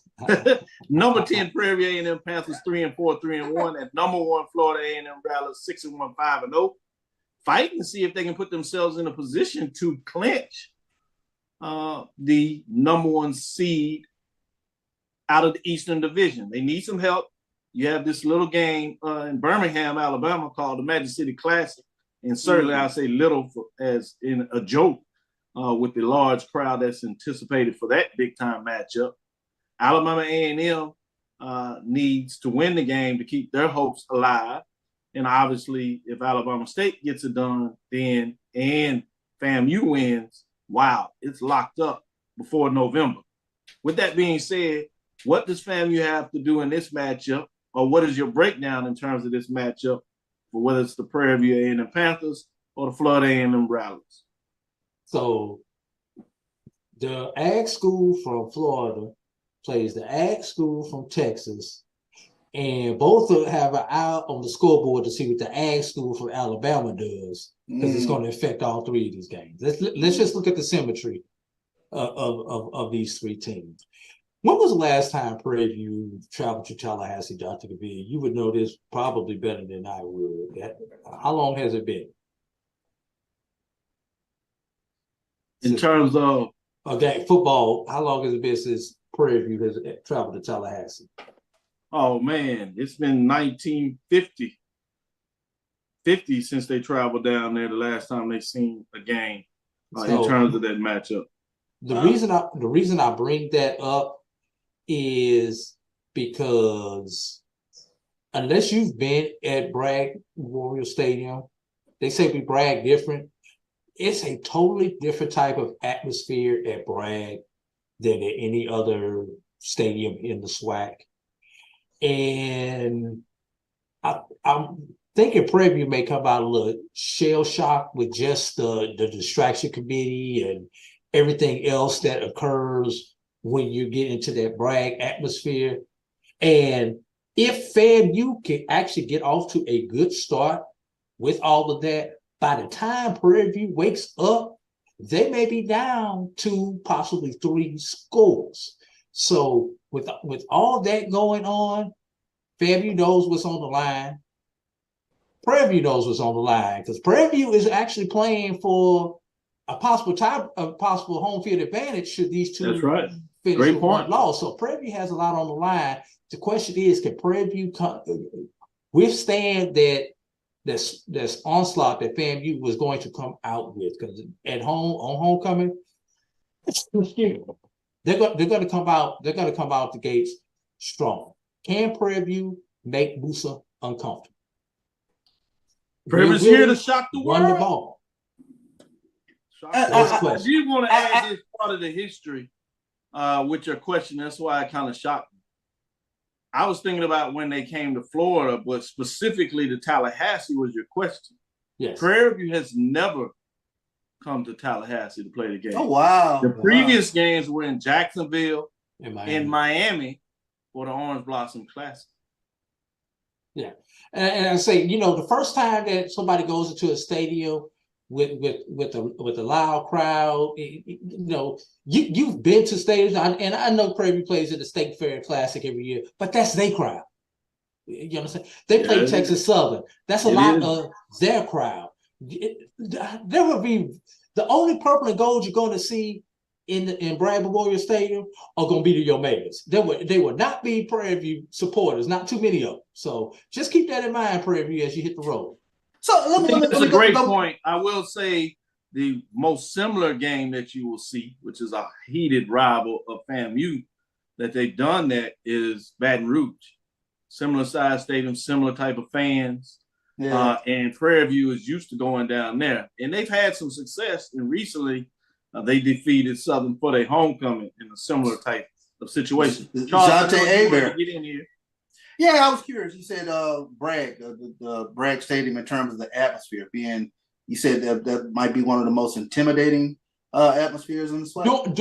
Number 10 Prairie A&M Panthers 3-4, 3-1, and number 1 Florida A&M Rattlers 6-1, 5-0. Fighting to see if they can put themselves in a position to clinch the number 1 seed out of the Eastern Division. They need some help. You have this little game in Birmingham, Alabama called the Magic City Classic. And certainly I'll say little as in a joke with the large crowd that's anticipated for that big-time matchup. Alabama A&M needs to win the game to keep their hopes alive. And obviously, if Alabama State gets it done, then and FAMU wins, wow, it's locked up before November. With that being said, what does FAMU have to do in this matchup, or what is your breakdown in terms of this matchup for whether it's the Prairie View A&M Panthers or the Florida A&M Rattlers? So the ag school from Florida plays the ag school from Texas, and both have an eye on the scoreboard to see what the ag school from Alabama does, because it's going to affect all 3 of these games. Let's just look at the symmetry of these 3 teams. When was the last time Prairie View traveled to Tallahassee, Dr. Cavil? You would know this probably better than I would. How long has it been? In terms of okay, football, how long has it been since Prairie View has traveled to Tallahassee? Oh man, it's been 1950 since they traveled down there the last time they seen a game in terms of that matchup. The reason I bring that up is because unless you've been at Bragg Memorial Stadium, they say we brag different. It's a totally different type of atmosphere at Bragg than at any other stadium in the SWAC. And I'm thinking Prairie View may come out a little shell shocked with just the distraction committee and everything else that occurs when you get into that Bragg atmosphere. And if FAMU can actually get off to a good start with all of that, by the time Prairie View wakes up, they may be down to possibly 3 scores. So with all that going on, FAMU knows what's on the line. Prairie View knows what's on the line because Prairie View is actually playing for a possible home field advantage should these two finish Great with point. one loss. So Prairie View has a lot on the line. The question is, can Prairie View withstand this onslaught that FAMU was going to come out with? Because at home on homecoming, they're going to come out the gates strong. Can Prairie View make Musa uncomfortable? Prairie View's here to shock the world. Run the ball. I did want to add this part of the history with your question. That's why it kind of shocked me. I was thinking about when they came to Florida, but specifically to Tallahassee was your question. Yes. Prairie View has never come to Tallahassee to play the game. Oh, wow. The previous games were in Jacksonville and Miami for the Orange Blossom Classic. Yeah. And I say, the first time that somebody goes into a stadium with a loud crowd, you've been to stadiums, and I know Prairie View plays at the State Fair Classic every year, but that's their crowd. You know what I'm saying? They play Texas Southern. That's a lot of their crowd. There will be the only purple and gold you're going to see in Bragg Memorial Stadium are going to be the Omegas. They will not be Prairie View supporters, not too many of them. So just keep that in mind, Prairie View, as you hit the road. So that's a great point. I will say the most similar game that you will see, which is a heated rival of FAMU, that they've done that is Baton Rouge. Similar size stadium, similar type of fans. Yeah. And Prairie View is used to going down there. And they've had some success. And recently, they defeated Southern for their homecoming in a similar type of situation. Jonte Aber. Get in here. Yeah, I was curious. You said Bragg, the Bragg Stadium, in terms of the atmosphere being, you said that might be one of the most intimidating atmospheres in the SWAC.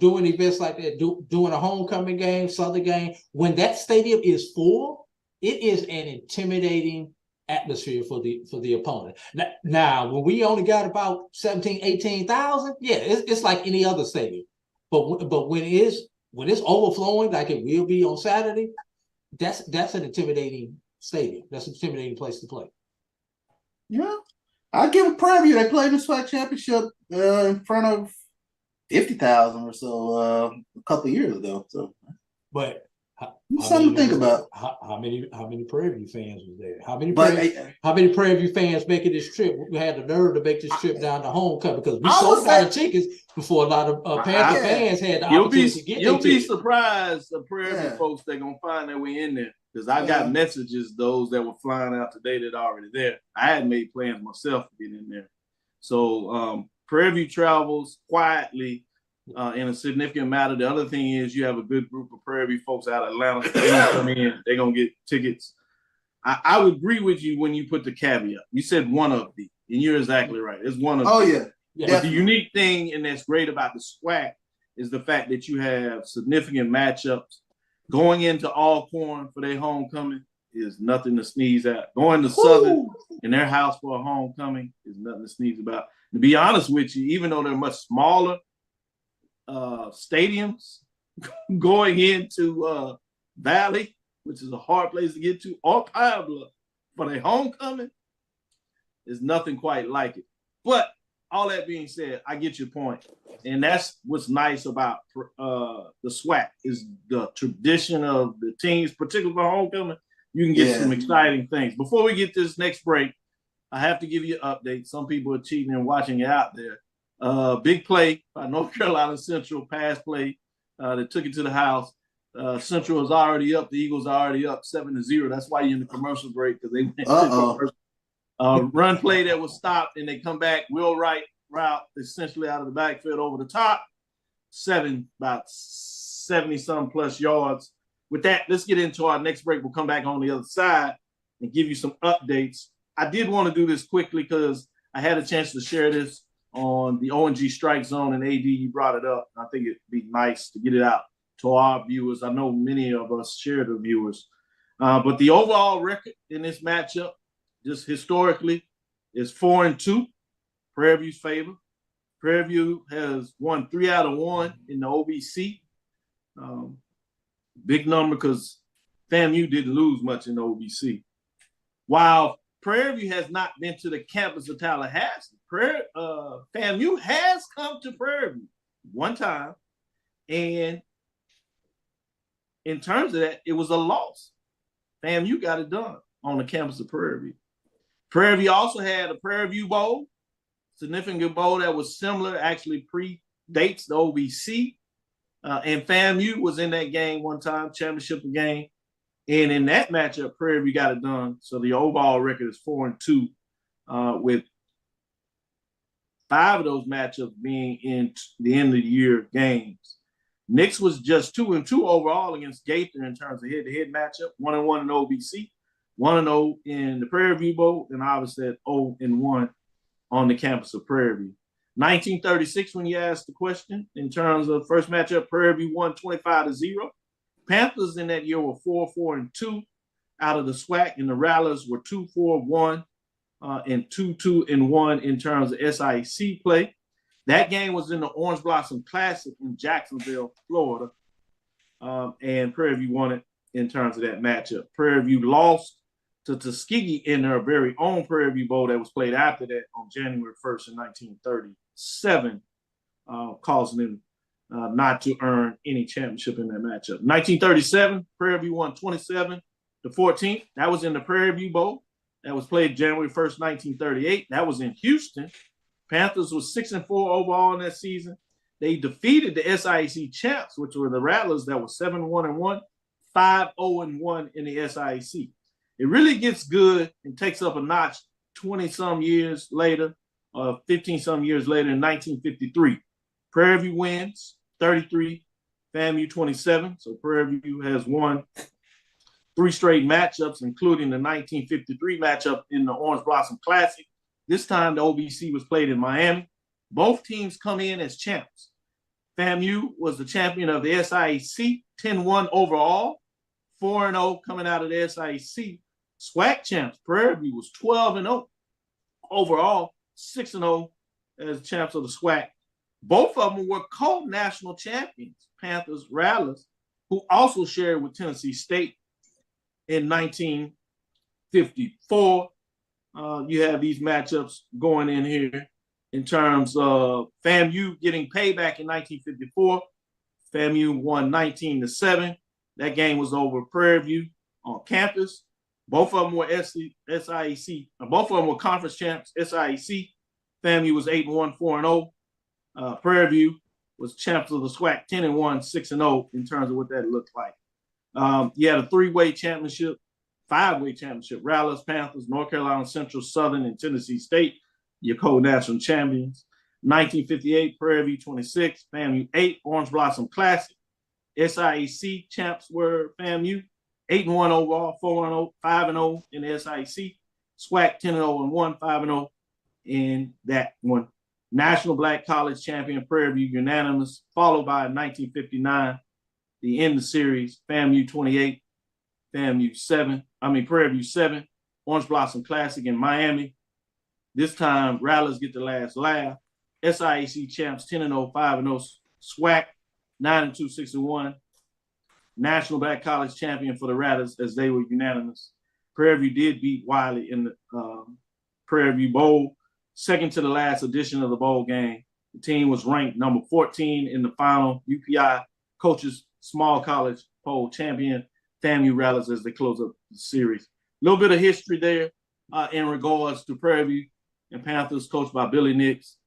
Doing events like that, doing a homecoming game, Southern game, when that stadium is full, it is an intimidating atmosphere for the opponent. Now, when we only got about 17,000, 18,000, yeah, it's like any other stadium. But when it's overflowing like it will be on Saturday, that's an intimidating stadium. That's an intimidating place to play. Yeah, I give it Prairie View. They played the SWAC championship in front of 50,000 or so a couple of years ago. So, but something to think about. How many Prairie View fans was there? How many Prairie View fans making this trip? We had the nerve to make this trip down to homecoming because we sold out of tickets before a lot of Panther fans had the opportunity to get. You'll be surprised the Prairie View folks they're gonna find their way in there because I got messages those that were flying out today that are already there. I had made plans myself to get in there, so Prairie View travels quietly. In a significant matter. The other thing is you have a good group of Prairie View folks out of Atlanta. They're going to come in. They're going to get tickets. I would agree with you when you put the caveat. You said one of the, and you're exactly right. It's one of the. Oh, yeah. But the unique thing, and that's great about the SWAC, is the fact that you have significant matchups. Going into Alcorn for their homecoming is nothing to sneeze at. Going to Southern in their house for a homecoming is nothing to sneeze about. To be honest with you, even though they're much smaller, stadiums going into Valley, which is a hard place to get to, or Pine Bluff for their homecoming, is nothing quite like it. But all that being said, I get your point. And that's what's nice about the SWAC is the tradition of the teams, particularly for homecoming. You can get some exciting things. Before we get this next break, I have to give you an update. Some people are cheating and watching it out there. Big play by North Carolina Central, pass play. They took it to the house. Central is already up. The Eagles are already up 7-0. That's why you're in the commercial break, because they went to run play that was stopped, and they come back. Will Wright route essentially out of the backfield over the top. About 70-some plus yards. With that, let's get into our next break. We'll come back on the other side and give you some updates. I did want to do this quickly because I had a chance to share this on the ONG Strike Zone, and AD, you brought it up. I think it'd be nice to get it out to our viewers. I know many of us share the viewers. But the overall record in this matchup, just historically, is 4-2, Prairie View's favor. Prairie View has won 3 out of 1 in the OVC. Big number because FAMU didn't lose much in the OVC. While Prairie View has not been to the campus of Tallahassee, FAMU has come to Prairie View one time. And in terms of that, it was a loss. FAMU got it done on the campus of Prairie View. Prairie View also had a Prairie View Bowl, significant bowl that was similar, actually predates the OVC. And FAMU was in that game one time, championship game. And in that matchup, Prairie View got it done. So the overall record is 4-2, with 5 of those matchups being in the end of the year games. Nix was just 2-2 overall against Gaither in terms of head-to-head matchup, 1-1 in OVC, 1-0 in the Prairie View Bowl, and obviously at 0-1 on the campus of Prairie View. 1936, when you asked the question, in terms of first matchup, Prairie View won 25-0. Panthers in that year were 4-4-2 out of the SWAC, and the Rattlers were 2-4-1 and 2-2-1 in terms of SIC play. That game was in the Orange Blossom Classic in Jacksonville, Florida, and Prairie View won it in terms of that matchup. Prairie View lost to Tuskegee in their very own Prairie View Bowl that was played after that on January 1st in 1937, causing them not to earn any championship in that matchup. 1937, Prairie View won 27-14. That was in the Prairie View Bowl. That was played January 1st, 1938. That was in Houston. Panthers was 6-4 overall in that season. They defeated the SIC champs, which were the Rattlers, that was 7-1-1, 5-0-1 in the SIC. It really gets good and takes up a notch 20-some years later, 15-some years later in 1953. Prairie View wins 33, FAMU 27. So Prairie View has won 3 straight matchups, including the 1953 matchup in the Orange Blossom Classic. This time the OVC was played in Miami. Both teams come in as champs. FAMU was the champion of the SIC, 10-1 overall, 4-0 coming out of the SIC. SWAC champs, Prairie View was 12-0 overall, 6-0 as champs of the SWAC. Both of them were co-national champions, Panthers, Rattlers, who also shared with Tennessee State in 1954. You have these matchups going in here in terms of FAMU getting payback in 1954. FAMU won 19-7. That game was over Prairie View on campus. Both of them were SIC. Both of them were conference champs, SIC. FAMU was 8-1, 4-0. Prairie View was champs of the SWAC, 10-1, 6-0 in terms of what that looked like. You had a 3-way championship, 5-way championship. Rattlers, Panthers, North Carolina Central, Southern, and Tennessee State, your co-national champions. 1958, Prairie View 26, FAMU 8, Orange Blossom Classic. SIC champs were FAMU, 8-1 overall, 4-0, 5-0 in the SIC. SWAC 10-0-1, 5-0 in that one. National Black College champion Prairie View unanimous, followed by 1959, the end of the series, FAMU 28, Prairie View 7, Orange Blossom Classic in Miami. This time, Rattlers get the last laugh. SIAC champs 10-0, 5-0, SWAC 9-2, 6-1. National Black College champion for the Rattlers as they were unanimous. Prairie View did beat Wiley in the Prairie View Bowl, second to the last edition of the bowl game. The team was ranked number 14 in the final UPI Coaches Small College Poll champion. FAMU rallies as they close up the series. A little bit of history there in regards to Prairie View and Panthers, coached by Billy Nix,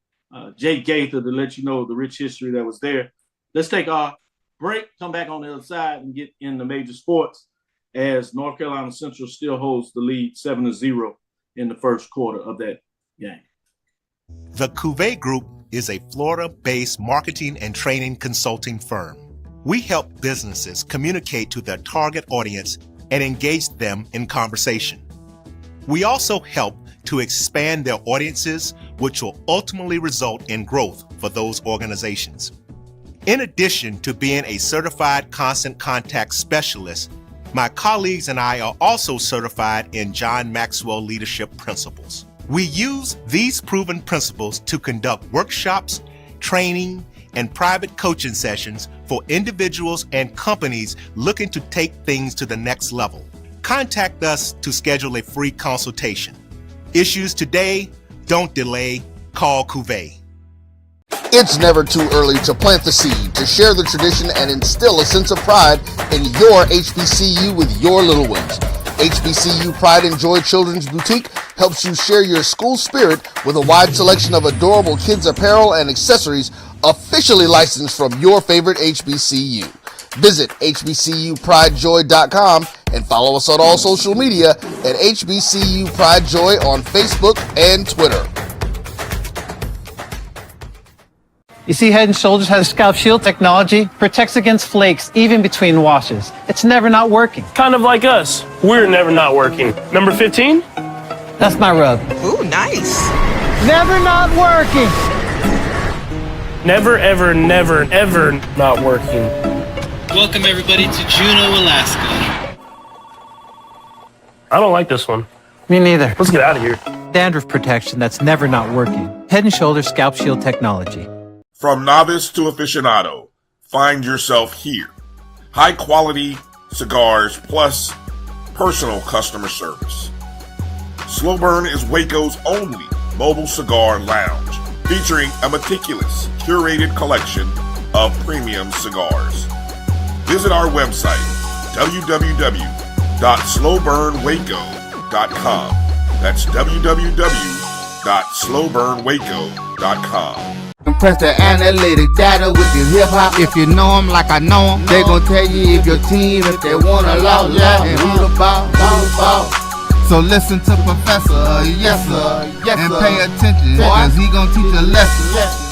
Jay Gaither, to let you know the rich history that was there. Let's take our break, come back on the other side, and get in the major sports as North Carolina Central still holds the lead 7-0 in the first quarter of that game. The Cavil Group is a Florida-based marketing and training consulting firm. We help businesses communicate to their target audience and engage them in conversation. We also help to expand their audiences, which will ultimately result in growth for those organizations. In addition to being a certified constant contact specialist, my colleagues and I are also certified in John Maxwell Leadership Principles. We use these proven principles to conduct workshops, training, and private coaching sessions for individuals and companies looking to take things to the next level. Contact us to schedule a free consultation. Issues today, don't delay, call Cavil. It's never too early to plant the seed, to share the tradition, and instill a sense of pride in your HBCU with your little ones. HBCU Pride and Joy Children's Boutique helps you share your school spirit with a wide selection of adorable kids' apparel and accessories officially licensed from your favorite HBCU. Visit hbcupridejoy.com and follow us on all social media at HBCU Pride Joy on Facebook and Twitter. You see, Head & Shoulders has Scalp Shield technology, protects against flakes even between washes. It's never not working. Kind of like us. We're never not working. Number 15? That's my rub. Ooh, nice. Never not working. Never, ever, never, ever not working. Welcome everybody to Juneau, Alaska. I don't like this one. Me neither. Let's get out of here. Dandruff protection that's never not working. Head & Shoulders Scalp Shield technology. From novice to aficionado, find yourself here. High quality cigars plus personal customer service. Slow Burn is Waco's only mobile cigar lounge, featuring a meticulous, curated collection of premium cigars. Visit our website, www.slowburnwaco.com. That's www.slowburnwaco.com. Compress the analytic data with your hip hop. If you know them like I know them, they gon' tell you if your team, if they want a lot, and who the ball. So listen to Professor, yes sir, and pay attention, cause he gon' teach a lesson.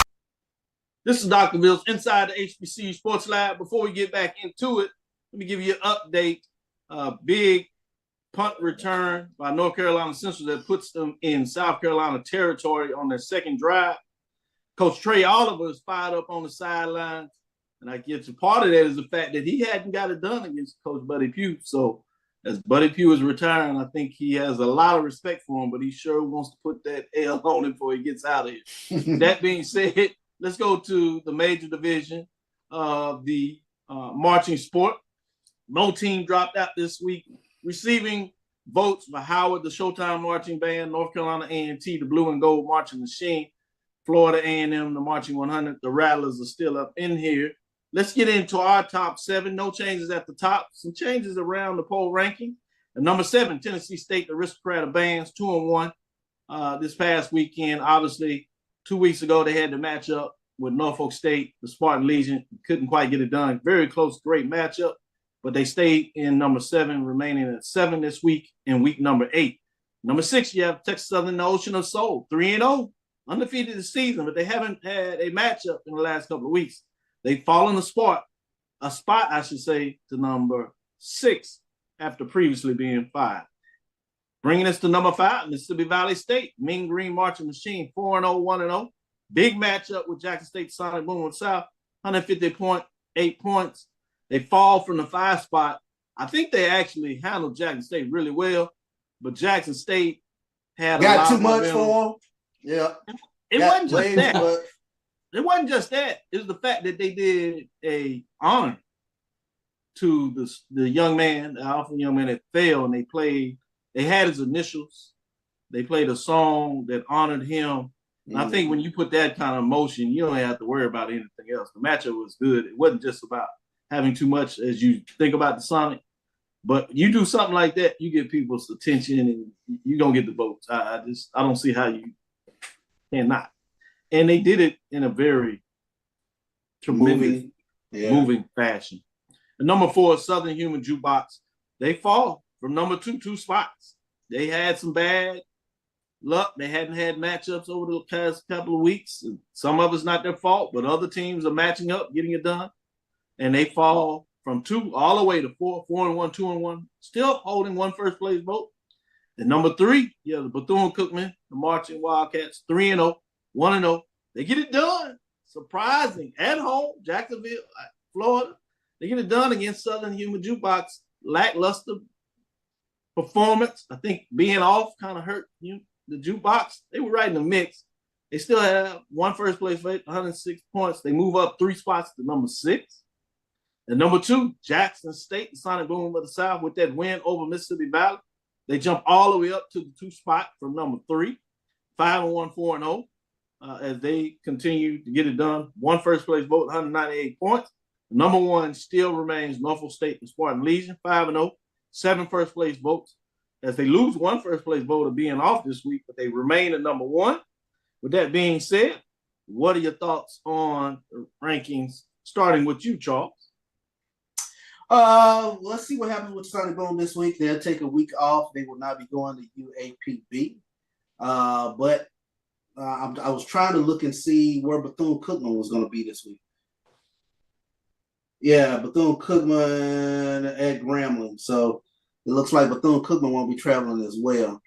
This is Dr. Mills inside the HBCU Sports Lab. Before we get back into it, let me give you an update. Big punt return by North Carolina Central that puts them in South Carolina territory on their second drive. Coach Trey Oliver is fired up on the sidelines, and I get to part of that is the fact that he hadn't got it done against Coach Buddy Pugh. So as Buddy Pugh is retiring, I think he has a lot of respect for him, but he sure wants to put that L on him before he gets out of here. That being said, let's go to the major division of the marching sport. No team dropped out this week. Receiving votes for Howard, the Showtime Marching Band, North Carolina A&T, the Blue and Gold Marching Machine, Florida A&M, the Marching 100. The Rattlers are still up in here. Let's get into our top 7. No changes at the top. Some changes around the poll ranking. At number 7, Tennessee State, the Aristocrat of Bands, 2-1 this past weekend. Obviously, 2 weeks ago, they had the matchup with Norfolk State, the Spartan Legion. Couldn't quite get it done. Very close, great matchup. But they stayed in number 7, remaining at 7 this week in week number 8. Number 6, you have Texas Southern, the Ocean of Soul, 3-0. Undefeated this season, but they haven't had a matchup in the last couple of weeks. They've fallen a spot, to number 6 after previously being 5. Bringing us to number 5, Mississippi Valley State, Mean Green Marching Machine, 4-0, 1-0. Big matchup with Jackson State, Sonic Boom with South, 150.8 points. They fall from the 5 spot. I think they actually handled Jackson State really well, but Jackson State had got too much for them. Yeah. It wasn't just that. It wasn't just that. It was the fact that they did a honor to the young man, the alpha young man that fell, and they had his initials They played a song that honored him. And I think when you put that kind of emotion, you don't have to worry about anything else. The matchup was good. It wasn't just about having too much as you think about the Sonic. But you do something like that, you get people's attention and you're going to get the votes. I don't see how you cannot. And they did it in a very tremendous, moving fashion. And number 4, Southern Human Jukebox. They fall from number 2 spots. They had some bad luck. They hadn't had matchups over the past couple of weeks. Some of it's not their fault, but other teams are matching up, getting it done. And they fall from 2 all the way to 4, 4-1, 2-1, still holding 1 first place vote. And number 3, the Bethune-Cookman, the Marching Wildcats, 3-0, 1-0. They get it done. Surprising. At home, Jacksonville, Florida. They get it done against Southern Human Jukebox. Lackluster performance. I think being off kind of hurt the Jukebox. They were right in the mix. They still have 1 first place vote, 106 points. They move up 3 spots to number 6. And number 2, Jackson State, the Sonic Boom of the South, with that win over Mississippi Valley. They jump all the way up to the 2 spot from number 3, 5-1, 4-0, as they continue to get it done. 1 first place vote, 198 points. Number 1 still remains Norfolk State and Spartan Legion, 5-0, 7 first place votes, as they lose 1 first place vote of being off this week, but they remain at number 1. With that being said, what are your thoughts on the rankings, starting with you, Charles? Let's see what happens with Sonic Boom this week. They'll take a week off. They will not be going to UAPB. But I was trying to look and see where Bethune-Cookman was going to be this week. Yeah, Bethune-Cookman at Grambling. So it looks like Bethune-Cookman won't be traveling as well.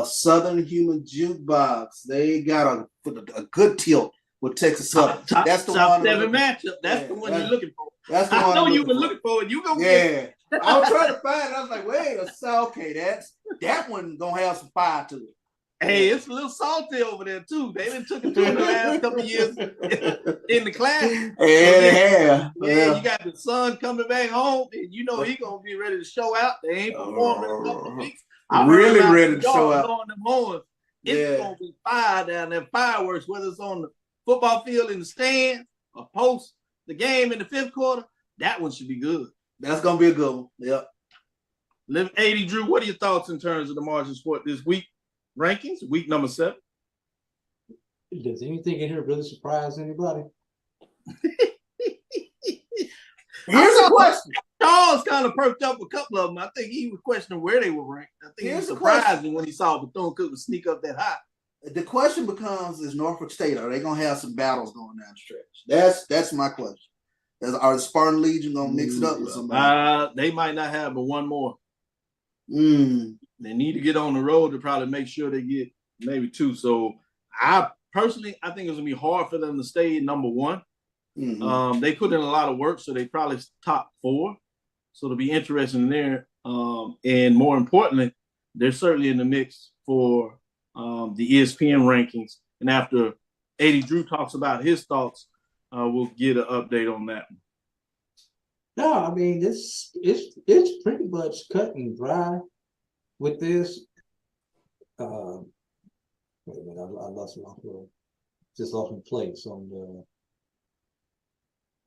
Southern Human Jukebox. They got a good tilt with Texas Southern. That's the top 7 matchup. That's the one you're looking for. That's the one I know you were looking for it. You gonna get it. I was trying to find it. I was like, wait, okay, that one gonna have some fire to it. Hey, it's a little salty over there too. They done took it to the last couple of years in the class. Yeah. You got the son coming back home, and you know he gonna be ready to show out. They ain't performing in a couple of weeks. I'm really ready to show out. On them horns. It's gonna be fire down there, fireworks, whether it's on the football field in the stands or post the game in the 5th quarter. That one should be good. That's gonna be a good one. Yep. Live 80, Drew. What are your thoughts in terms of the Marching Sport this week? Rankings, week number 7. Does anything in here really surprise anybody? Here's a question. Charles kind of perked up a couple of them. I think he was questioning where they were ranked. I think he was surprised when he saw Bethune-Cookman sneak up that high. The question becomes: is Norfolk State, are they gonna have some battles going down the stretch? That's my question. Are the Spartan Legion gonna mix it up with somebody? They might not have but one more. They need to get on the road to probably make sure they get maybe 2. So I think it's gonna be hard for them to stay number 1. They put in a lot of work, so they probably top 4. So it'll be interesting there. And more importantly, they're certainly in the mix for the ESPN rankings. And after 80 Drew talks about his thoughts, we'll get an update on that one. No, I mean it's pretty much cut and dry with this. Wait a minute, I lost my place on the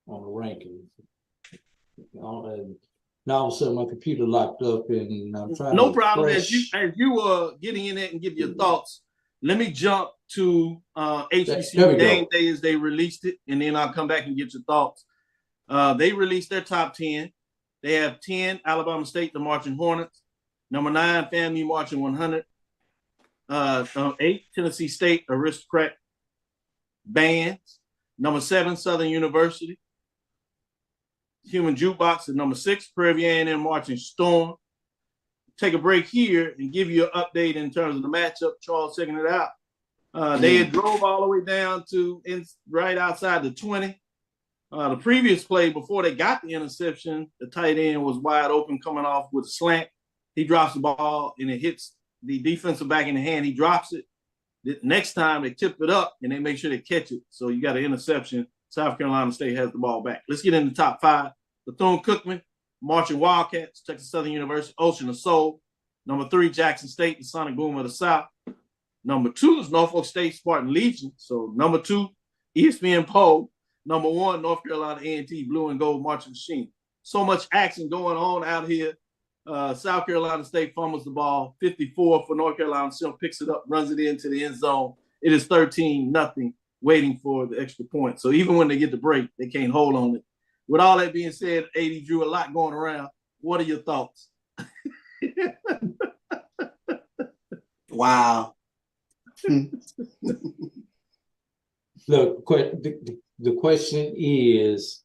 rankings. Now all of a sudden my computer locked up and I'm trying. No problem. As you were getting in it and give your thoughts, let me jump to HBCU game day as they released it, and then I'll come back and get your thoughts. They released their top 10. They have 10 Alabama State, the Marching Hornets. Number 9, FAMU Marching 100. 8, Tennessee State Aristocrat Bands. Number 7, Southern University Human Jukebox. And number 6, Prairie A&M Marching Storm. Take a break here and give you an update in terms of the matchup. Charles checking it out. They had drove all the way down to right outside the 20. The previous play before they got the interception, the tight end was wide open coming off with a slant. He drops the ball and it hits the defensive back in the hand. He drops it. The next time they tip it up and they make sure they catch it. So you got an interception. South Carolina State has the ball back. Let's get in the top 5. Bethune-Cookman, Marching Wildcats, Texas Southern University, Ocean of Soul, Number 3, Jackson State, the Sonic Boom of the South. Number 2 is Norfolk State Spartan Legion. So number 2, ESPN poll. Number 1, North Carolina A&T Blue and Gold Marching Machine. So much action going on out here. South Carolina State fumbles the ball. 54 for North Carolina. Still picks it up, runs it into the end zone. It is 13-0, waiting for the extra point. So even when they get the break, they can't hold on it. With all that being said, AD Drew, a lot going around. What are your thoughts? Wow. Look, the question is,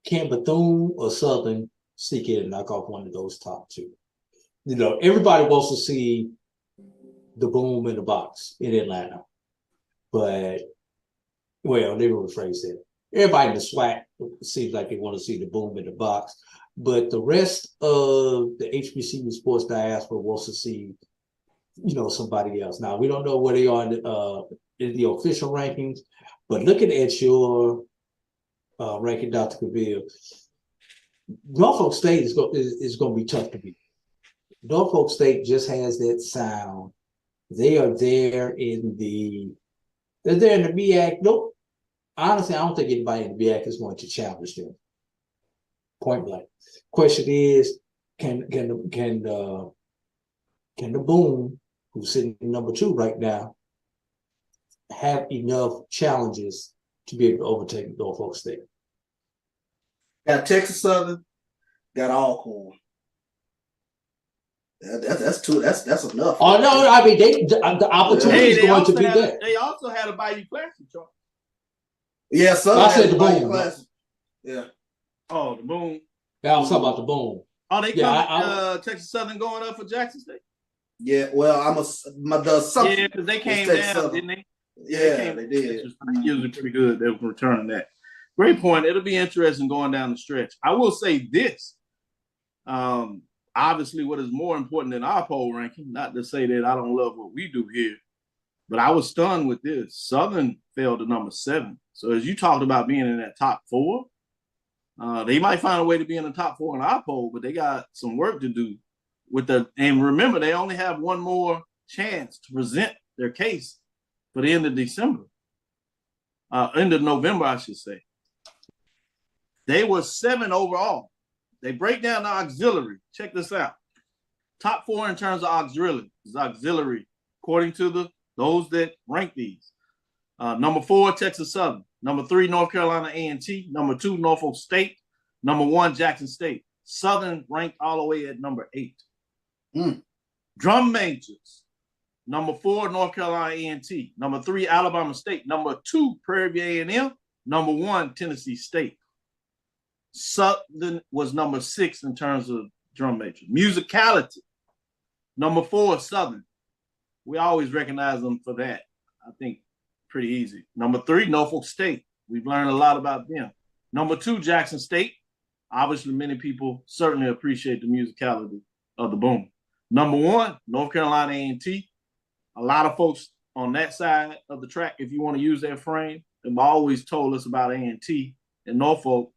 can Bethune or Southern sneak in and knock off one of those top two? You know, everybody wants to see the boom in the box in Atlanta. But, well, let me rephrase that. Everybody in the SWAC seems like they want to see the boom in the box. But the rest of the HBCU sports diaspora wants to see, you know, somebody else. Now, we don't know where they are in the official rankings, but looking at your ranking, Dr. Cavil, Norfolk State is going to be tough to beat. Norfolk State just has that sound. They are there in the MEAC. Nope. Honestly, I don't think anybody in the MEAC is going to challenge them. Point blank. Question is, can the Boom, who's sitting number 2 right now, have enough challenges to be able to overtake Norfolk State? Got Texas Southern, got Alcorn. That's enough. Oh no, I mean the opportunity is going to be there. They also had a Bayou Classic, Charles. Yeah, Southern. I said the Boom. Classic. Yeah. Oh, the Boom. Yeah, I was talking about the Boom. Oh, they Texas Southern going up for Jackson State. Yeah, well, yeah, because they came down, Southern. didn't they? Yeah, they did. Usually pretty good. They were returning that. Great point. It'll be interesting going down the stretch. I will say this. Obviously, what is more important than our poll ranking, not to say that I don't love what we do here, but I was stunned with this. Southern fell to number 7. So as you talked about being in that top 4, they might find a way to be in the top 4 in our poll, but they got some work to do with and remember, they only have one more chance to present their case for the end of December. End of November, I should say. They were 7 overall. They break down the auxiliary. Check this out. Top 4 in terms of auxiliary, according to those that rank these. Number 4, Texas Southern. Number 3, North Carolina A&T. Number 2, Norfolk State. Number 1, Jackson State. Southern ranked all the way at number 8. Drum majors. Number 4, North Carolina A&T. Number 3, Alabama State. Number 2, Prairie View A&M. Number 1, Tennessee State. Southern was number 6 in terms of drum major. Musicality. Number 4, Southern. We always recognize them for that. I think pretty easy. Number 3, Norfolk State. We've learned a lot about them. Number 2, Jackson State. Obviously, many people certainly appreciate the musicality of the Boom. Number 1, North Carolina A&T. A lot of folks on that side of the track, if you want to use that frame, have always told us about A&T and Norfolk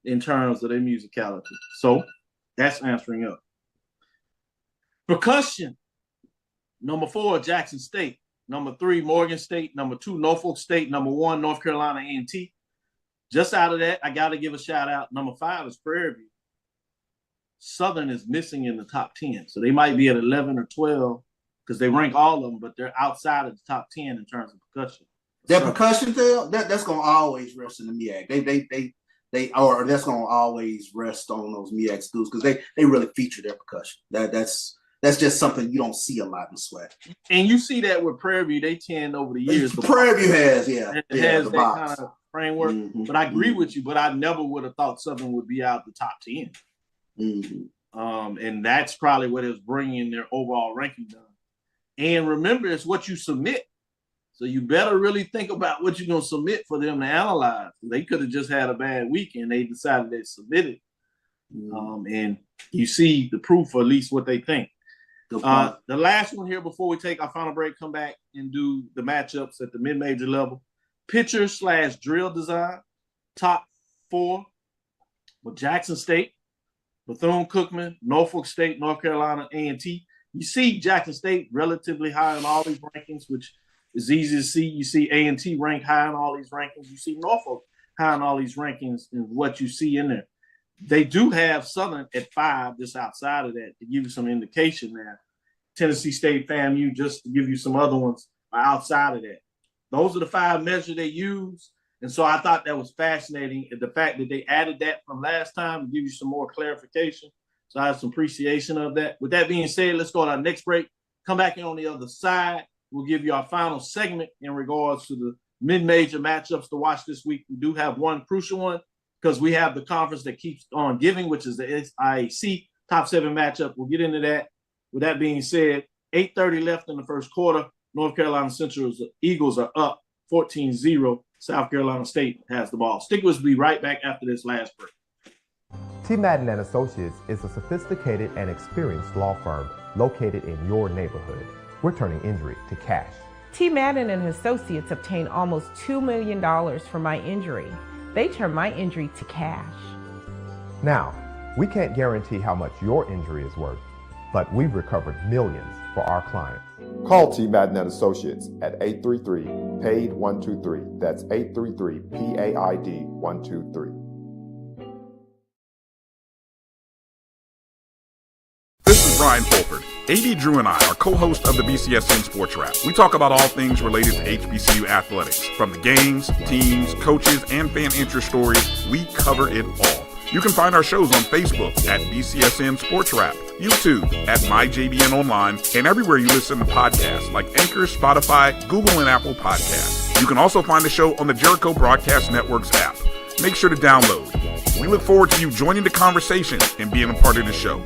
in terms of their musicality. So that's answering up. Percussion. Number 4, Jackson State. Number 3, Morgan State. Number 2, Norfolk State. Number 1, North Carolina A&T. Just out of that, I got to give a shout out. Number 5 is Prairie View. Southern is missing in the top 10. So they might be at 11 or 12 because they rank all of them, but they're outside of the top 10 in terms of percussion. That percussion, that's going to always rest in the MEAC. Or that's going to always rest on those MEAC schools because they really feature their percussion. That's just something you don't see a lot in SWAC. And you see that with Prairie View, they tend over the years. Prairie View has, it has that kind of framework. Mm-hmm. But I agree with you, but I never would have thought Southern would be out the top 10. Mm-hmm. And that's probably what is bringing their overall ranking down. And remember, it's what you submit. So you better really think about what you're going to submit for them to analyze. They could have just had a bad week and they decided they submitted. And you see the proof, for at least what they think. The last one here before we take our final break, come back and do the matchups at the mid-major level. Pitcher/drill design, top 4 with Jackson State. Bethune-Cookman, Norfolk State, North Carolina A&T. You see Jackson State relatively high in all these rankings, which is easy to see. You see A&T ranked high in all these rankings. You see Norfolk high in all these rankings and what you see in there. They do have Southern at 5 just outside of that to give you some indication there. Tennessee State, FAMU, just to give you some other ones are outside of that. Those are the 5 measures they use. And so I thought that was fascinating. And the fact that they added that from last time to give you some more clarification. So I have some appreciation of that. With that being said, let's go to our next break. Come back in on the other side. We'll give you our final segment in regards to the mid-major matchups to watch this week. We do have one crucial one because we have the conference that keeps on giving, which is the SIAC top 7 matchup. We'll get into that. With that being said, 8:30 left in the first quarter. North Carolina Central's Eagles are up 14-0. South Carolina State has the ball. Stick with us. We'll be right back after this last break. T. Madden and Associates is a sophisticated and experienced law firm located in your neighborhood. We're turning injury to cash. T. Madden and Associates obtained almost $2 million for my injury. They turned my injury to cash. Now, we can't guarantee how much your injury is worth, but we've recovered millions for our clients. Call T. Madden and Associates at 833-PAID-123. That's 833-PAID-123. This is Brian Fulford. AD Drew and I are co-hosts of the BCSN Sports Wrap. We talk about all things related to HBCU athletics. From the games, teams, coaches, and fan interest stories, we cover it all. You can find our shows on Facebook at BCSN Sports Wrap, YouTube at MyJBN Online, and everywhere you listen to podcasts like Anchor, Spotify, Google, and Apple Podcasts. You can also find the show on the Jericho Broadcast Network's app. Make sure to download. We look forward to you joining the conversation and being a part of the show.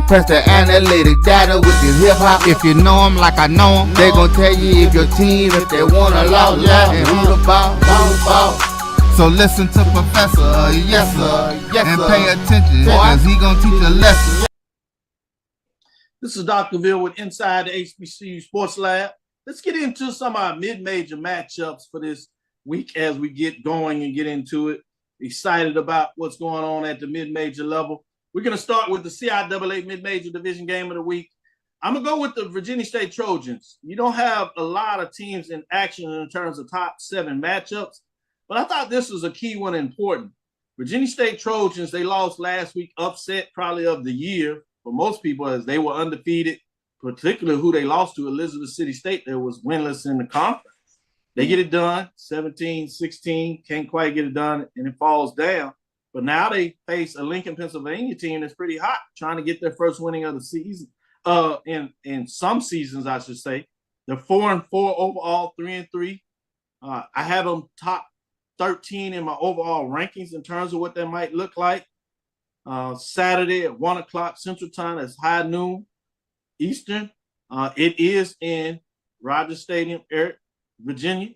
Press the analytic data with the hip hop. If you know them like I know them, they gon' tell you if your team, if they want a lot, and who the ball. So listen to Professor, yes sir, and pay attention, cause he gon' teach a lesson. This is Dr. Cavil with Inside the HBCU Sports Lab. Let's get into some of our mid-major matchups for this week as we get going and get into it. Excited about what's going on at the mid-major level. We're going to start with the CIAA mid-major division game of the week. I'm going to go with the Virginia State Trojans. You don't have a lot of teams in action in terms of top 7 matchups, but I thought this was a key one important. Virginia State Trojans, they lost last week, upset probably of the year for most people as they were undefeated, particularly who they lost to, Elizabeth City State, that was winless in the conference. They get it done, 17-16, can't quite get it done, and it falls down. But now they face a Lincoln, Pennsylvania team that's pretty hot, trying to get their first winning of the season. In some seasons, I should say. They're 4-4 overall, 3-3. I have them top 13 in my overall rankings in terms of what they might look like. Saturday at 1 o'clock Central Time, that's high noon Eastern. It is in Rogers Stadium, Virginia.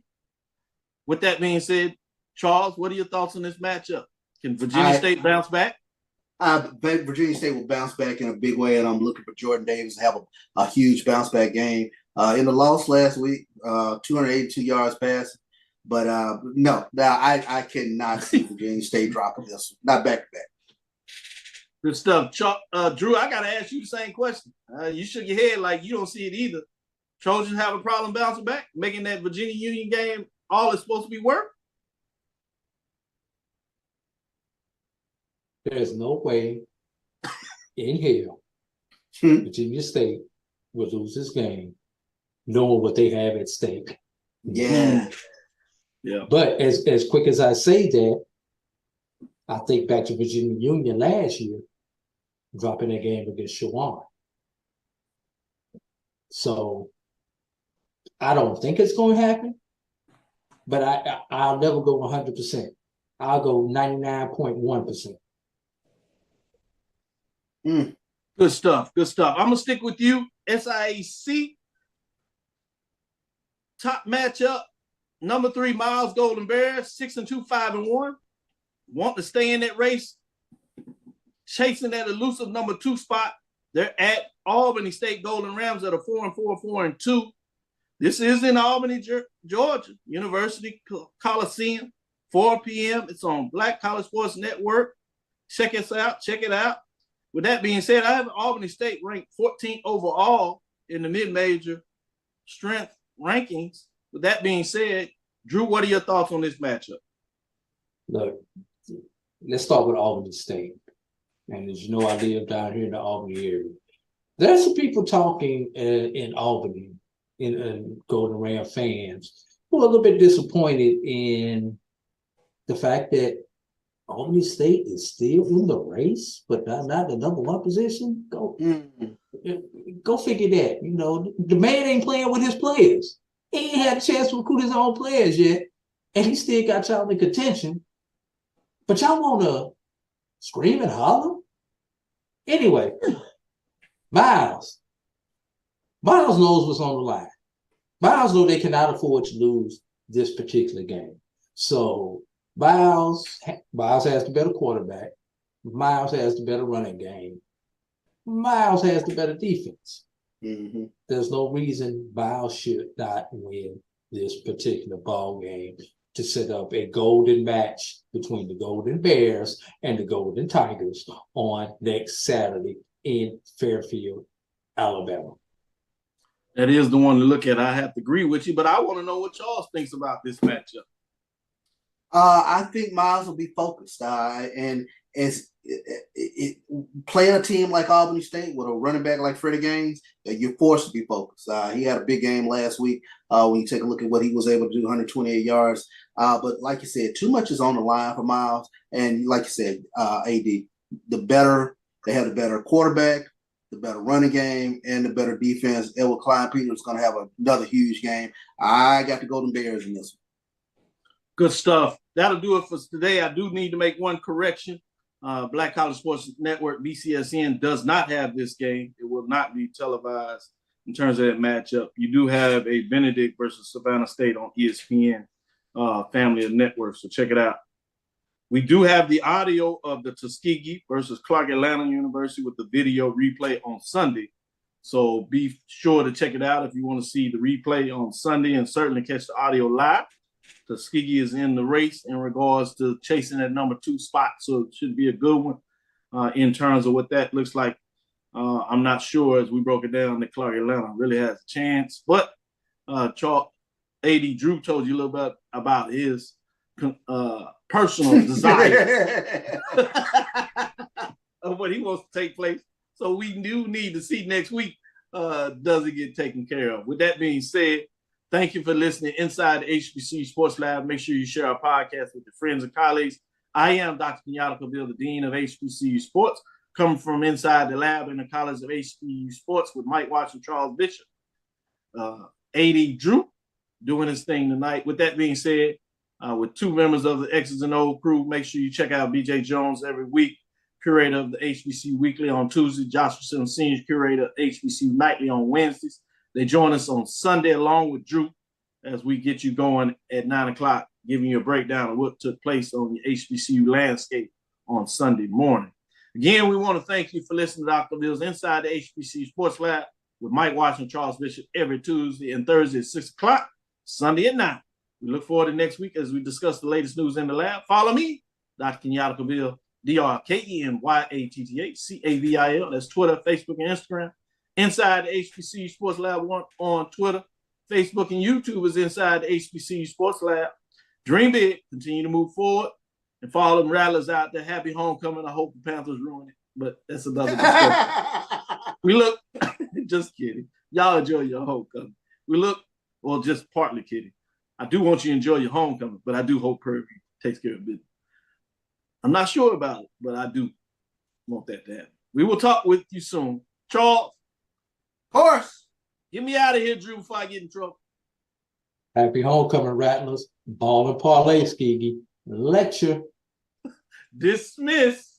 With that being said, Charles, what are your thoughts on this matchup? Can Virginia State bounce back? Virginia State will bounce back in a big way, and I'm looking for Jordan Davis to have a huge bounce back game. In the loss last week, 282 yards passing. But no, I cannot see Virginia State dropping this. Not back to back. Good stuff. Drew, I got to ask you the same question. You shook your head like you don't see it either. Trojans have a problem bouncing back, making that Virginia Union game all it's supposed to be worth? There's no way in hell Virginia State will lose this game knowing what they have at stake. Yeah. Yeah. But as quick as I say that, I think back to Virginia Union last year, dropping that game against Shawan. So I don't think it's going to happen, but I'll never go 100%. I'll go 99.1%. Good stuff. Good stuff. I'm going to stick with you. SIAC top matchup. Number 3, Miles Golden Bears, 6-2, 5-1. Want to stay in that race. Chasing that elusive number 2 spot. They're at Albany State Golden Rams at a 4-4, 4-2. This is in Albany, Georgia, University Coliseum, 4 p.m. It's on Black College Sports Network. Check us out. Check it out. With that being said, I have Albany State ranked 14th overall in the mid-major strength rankings. With that being said, Drew, what are your thoughts on this matchup? Look, let's start with Albany State. And as you know, I live down here in the Albany area. There's some people talking in Albany, in Golden Ram fans, who are a little bit disappointed in the fact that Albany State is still in the race, but not the number one position. Go figure that. You know, the man ain't playing with his players. He ain't had a chance to recruit his own players yet, and he still got y'all in contention. But y'all want to scream and holler? Anyway, Miles knows what's on the line. Miles knows they cannot afford to lose this particular game. So Miles has the better quarterback. Miles has the better running game. Miles has the better defense. Mm-hmm. There's no reason Miles should not win this particular ball game to set up a golden match between the Golden Bears and the Golden Tigers on next Saturday in Fairfield, Alabama. That is the one to look at. I have to agree with you, but I want to know what Charles thinks about this matchup. I think Miles will be focused, and as playing a team like Albany State with a running back like Freddie Gaines, you're forced to be focused. He had a big game last week. When you take a look at what he was able to do, 128 yards. But like you said, too much is on the line for Miles. And like you said, AD, they have the better quarterback, the better running game, and the better defense. Edward Klein Peters is going to have another huge game. I got the Golden Bears in this one. Good stuff. That'll do it for today. I do need to make one correction. Black College Sports Network, BCSN, does not have this game. It will not be televised in terms of that matchup. You do have a Benedict versus Savannah State on ESPN family of networks, so check it out. We do have the audio of the Tuskegee versus Clark Atlanta University with the video replay on Sunday. So be sure to check it out if you want to see the replay on Sunday, and certainly catch the audio live. Tuskegee is in the race in regards to chasing that number 2 spot, so it should be a good one in terms of what that looks like. I'm not sure, as we broke it down, that Clark Atlanta really has a chance. But AD Drew told you a little bit about his personal desire of what he wants to take place. So we do need to see next week, does it get taken care of. With that being said, thank you for listening inside the HBCU Sports Lab. Make sure you share our podcast with your friends and colleagues. I am Dr. Kenyatta, the Dean of HBCU Sports, coming from inside the lab in the College of HBCU Sports with Mike Watts and Charles Bishop. AD Drew doing his thing tonight. With that being said, with 2 members of the X's and O crew, make sure you check out BJ Jones every week, curator of the HBCU Weekly on Tuesday, Joshua Simmons Sr., curator of HBCU Nightly on Wednesdays. They join us on Sunday along with Drew as we get you going at 9 o'clock, giving you a breakdown of what took place on the HBCU landscape on Sunday morning. Again, we want to thank you for listening to Dr. Bill's Inside the HBCU Sports Lab with Mike Watson and Charles Bishop every Tuesday and Thursday at 6 o'clock, Sunday at 9. We look forward to next week as we discuss the latest news in the lab. Follow me, Dr. Kenyatta Cavil, DrKenyatta, that's Twitter, Facebook, and Instagram. Inside the HBCU Sports Lab on Twitter, Facebook, and YouTube is Inside the HBCU Sports Lab. Dream big, continue to move forward, and follow them rattlers out there. Happy homecoming. I hope the Panthers ruin it, but that's another discussion. Just kidding. Y'all enjoy your homecoming. Just partly kidding. I do want you to enjoy your homecoming, but I do hope Purvey takes care of business. I'm not sure about it, but I do want that to happen. We will talk with you soon. Charles. Of course. Get me out of here, Drew, before I get in trouble. Happy homecoming, Rattlers. Ball and parlay, Skiggy. Lecture. Dismiss.